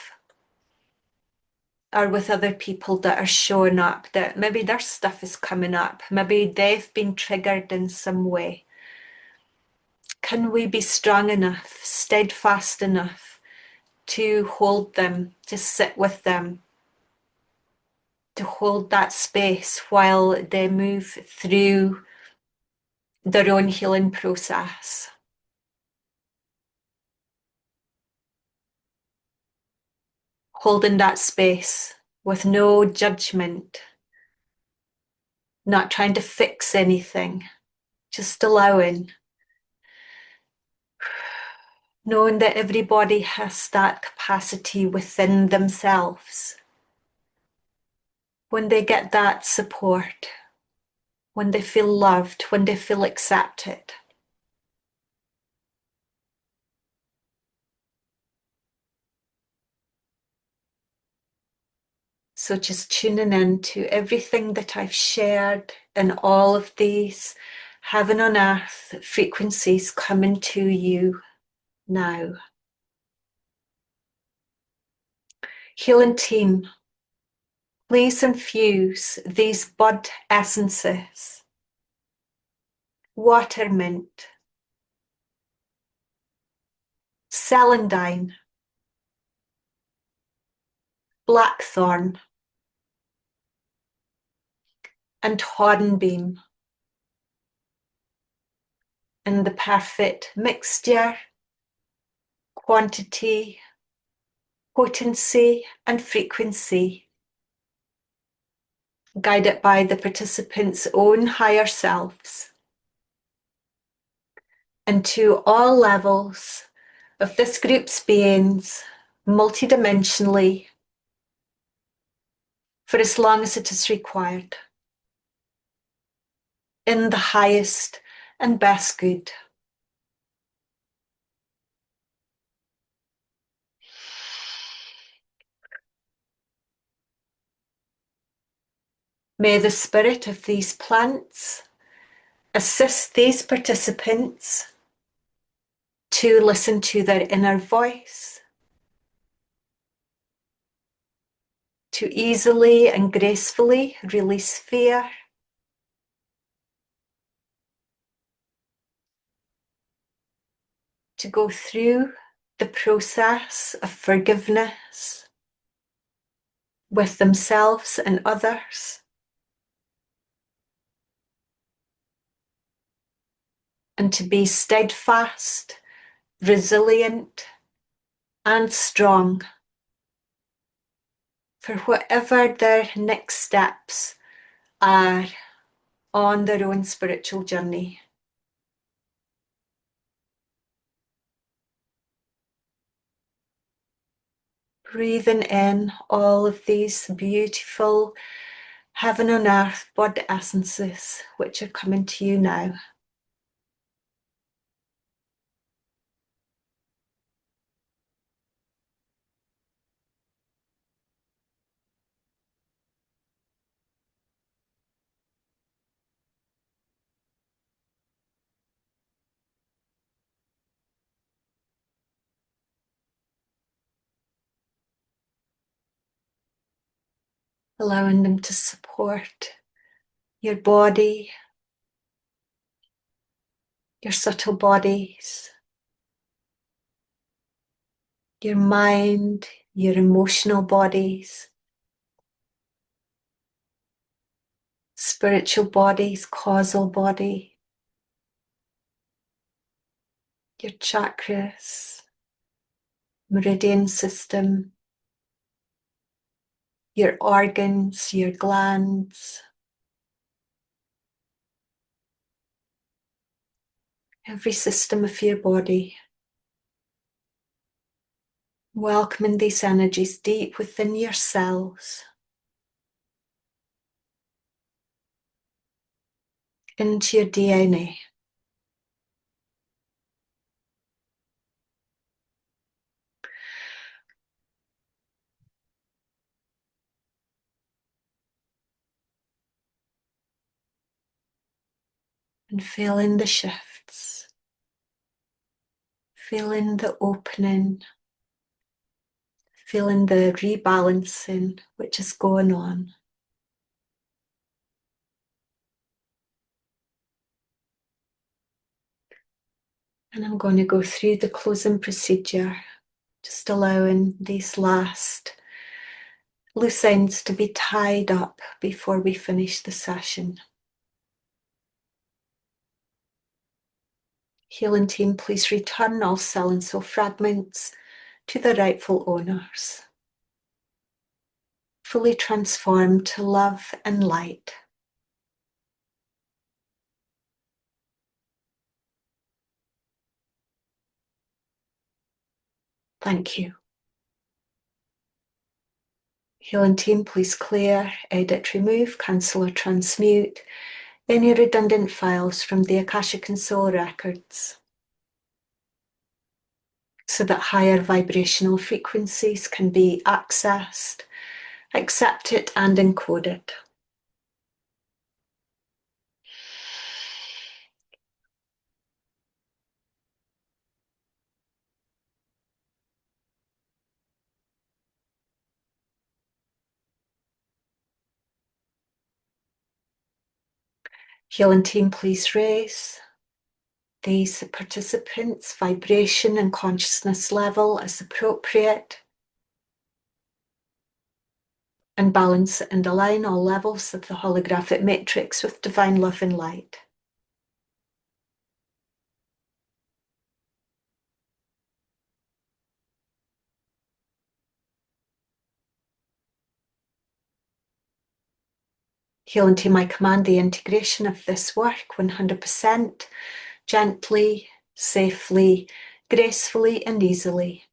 S1: or with other people that are showing up, that maybe their stuff is coming up, maybe they've been triggered in some way. Can we be strong enough, steadfast enough to hold them, to sit with them, to hold that space while they move through their own healing process? Holding that space with no judgment, not trying to fix anything, just allowing, knowing that everybody has that capacity within themselves. When they get that support, when they feel loved, when they feel accepted. So just tuning in to everything that I've shared and all of these heaven on earth frequencies coming to you now. Healing team, please infuse these bud essences, water mint, celandine, blackthorn, and hornbeam in the perfect mixture, quantity, potency, and frequency, guided by the participants' own higher selves, and to all levels of this group's beings, multidimensionally, for as long as it is required, in the highest and best good. May the spirit of these plants assist these participants to listen to their inner voice, to easily and gracefully release fear, to go through the process of forgiveness with themselves and others, and to be steadfast, resilient, and strong for whatever their next steps are on their own spiritual journey. Breathing in all of these beautiful heaven on earth bud essences which are coming to you now. Allowing them to support your body, your subtle bodies, your mind, your emotional bodies, spiritual bodies, causal body, your chakras, meridian system, your organs, your glands, every system of your body. Welcoming these energies deep within your cells, into your DNA. And feeling the shifts, feeling the opening, feeling the rebalancing which is going on. And I'm going to go through the closing procedure, just allowing these last loose ends to be tied up before we finish the session. Healing team, please return all cell and soul fragments to their rightful owners, fully transformed to love and light. Thank you. Healing team, please clear, edit, remove, cancel or transmute any redundant files from the Akashic and Soul records so that higher vibrational frequencies can be accessed, accepted and encoded. Healing team, please raise these participants' vibration and consciousness level as appropriate, and balance and align all levels of the holographic matrix with divine love and light. Healing team, I command the integration of this work 100%, gently, safely, gracefully and easily,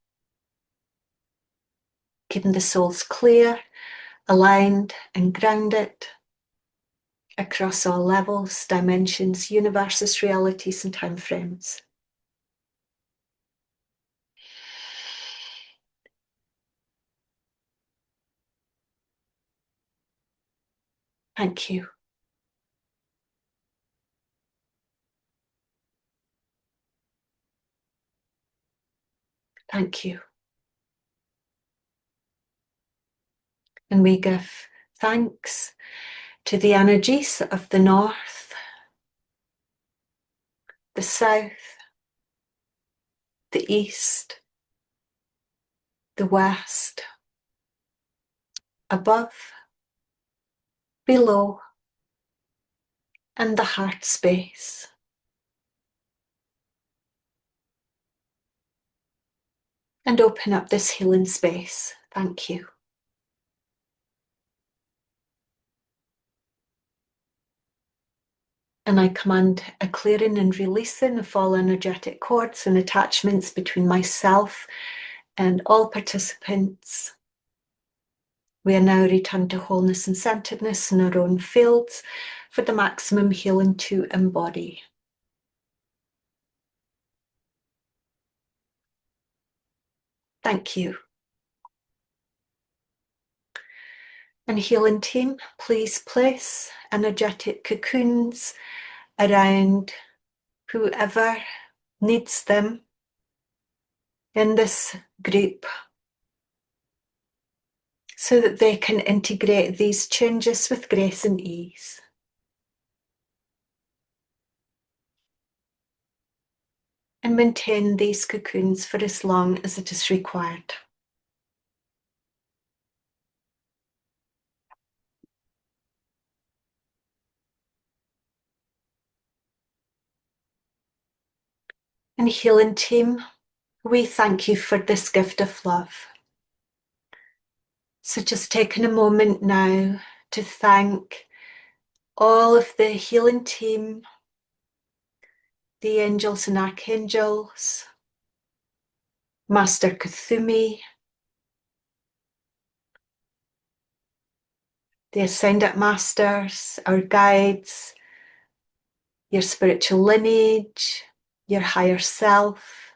S1: keeping the souls clear, aligned and grounded across all levels, dimensions, universes, realities and time frames. Thank you. Thank you. And we give thanks to the energies of the north, the south, the east, the west, above, below, and the heart space. And open up this healing space. Thank you. And I command a clearing and releasing of all energetic cords and attachments between myself and all participants. We are now returned to wholeness and centeredness in our own fields for the maximum healing to embody. Thank you. And healing team, please place energetic cocoons around whoever needs them in this group so that they can integrate these changes with grace and ease. And maintain these cocoons for as long as it is required. And healing team, we thank you for this gift of love. So just taking a moment now to thank all of the healing team, the angels and archangels, Master Kuthumi, the Ascended Masters, our guides, your spiritual lineage, your higher self,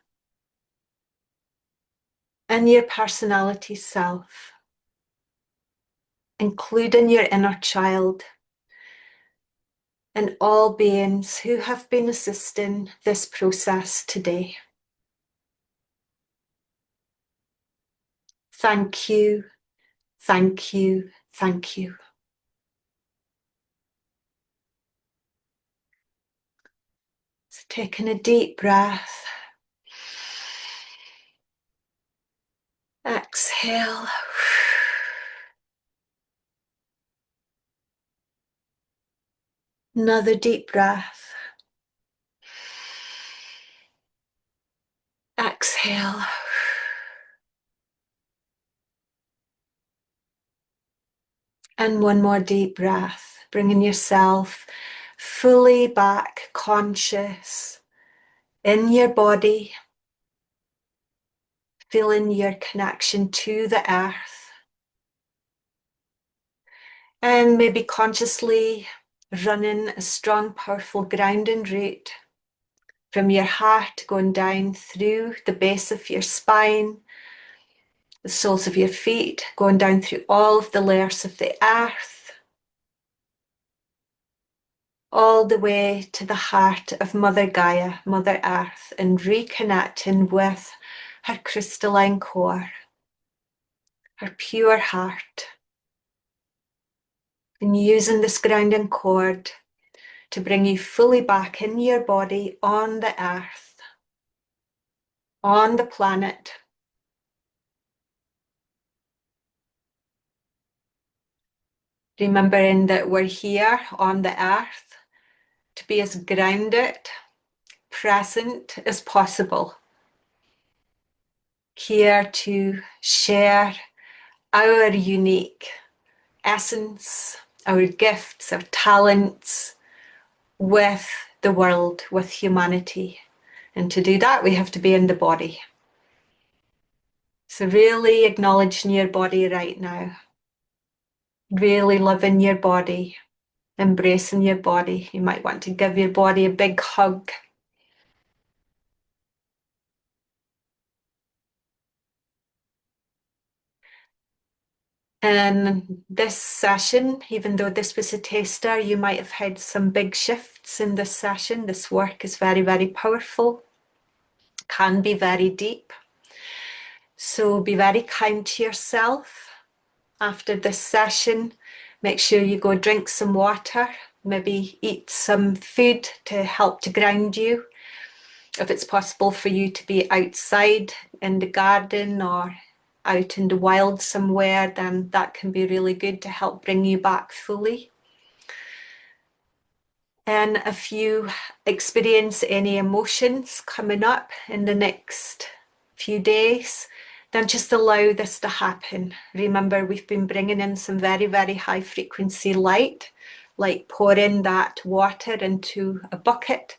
S1: and your personality self, including your inner child, and all beings who have been assisting this process today. Thank you, thank you, thank you. So taking a deep breath. Exhale. Another deep breath. Exhale. And one more deep breath, bringing yourself fully back conscious in your body, feeling your connection to the earth, and maybe consciously running a strong, powerful grounding route from your heart going down through the base of your spine, the soles of your feet, going down through all of the layers of the earth, all the way to the heart of Mother Gaia, Mother Earth, and reconnecting with her crystalline core, her pure heart, and using this grounding cord to bring you fully back in your body on the earth, on the planet. Remembering that we're here on the earth to be as grounded, present as possible. Here to share our unique essence, our gifts, our talents with the world, with humanity. And to do that, we have to be in the body. So really acknowledging your body right now. Really loving your body, embracing your body. You might want to give your body a big hug. And this session, even though this was a taster, you might have had some big shifts in this session. This work is very, very powerful, can be very deep. So be very kind to yourself after this session. Make sure you go drink some water, maybe eat some food to help to ground you. If it's possible for you to be outside in the garden or out in the wild somewhere, then that can be really good to help bring you back fully. And if you experience any emotions coming up in the next few days, then just allow this to happen. Remember, we've been bringing in some very, very high frequency light, like pouring that water into a bucket.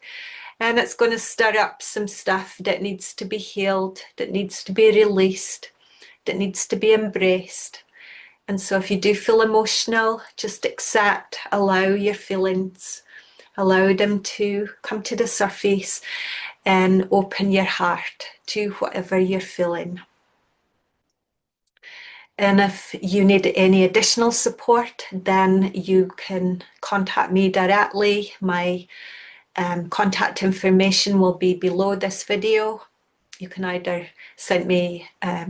S1: And it's going to stir up some stuff that needs to be healed, that needs to be released, that needs to be embraced. And so if you do feel emotional, just accept, allow your feelings, allow them to come to the surface and open your heart to whatever you're feeling. And if you need any additional support, then you can contact me directly. My contact information will be below this video. You can either send me a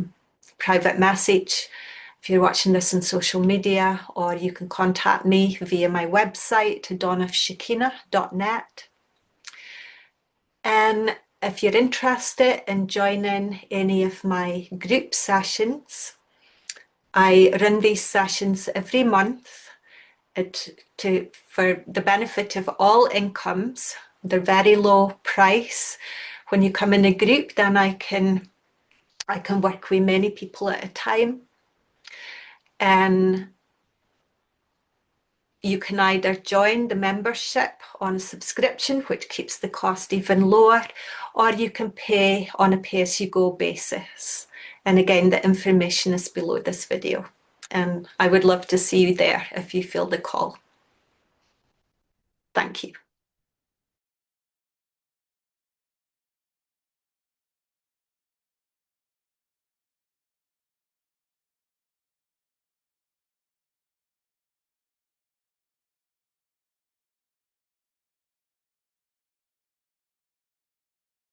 S1: private message if you're watching this on social media, or you can contact me via my website, donnaofshekina.net. And if you're interested in joining any of my group sessions, I run these sessions every month for the benefit of all incomes. They're very low price. When you come in a group, then I can work with many people at a time. And you can either join the membership on a subscription, which keeps the cost even lower, or you can pay on a pay-as-you-go basis. And again, the information is below this video. And I would love to see you there if you feel the call. Thank you.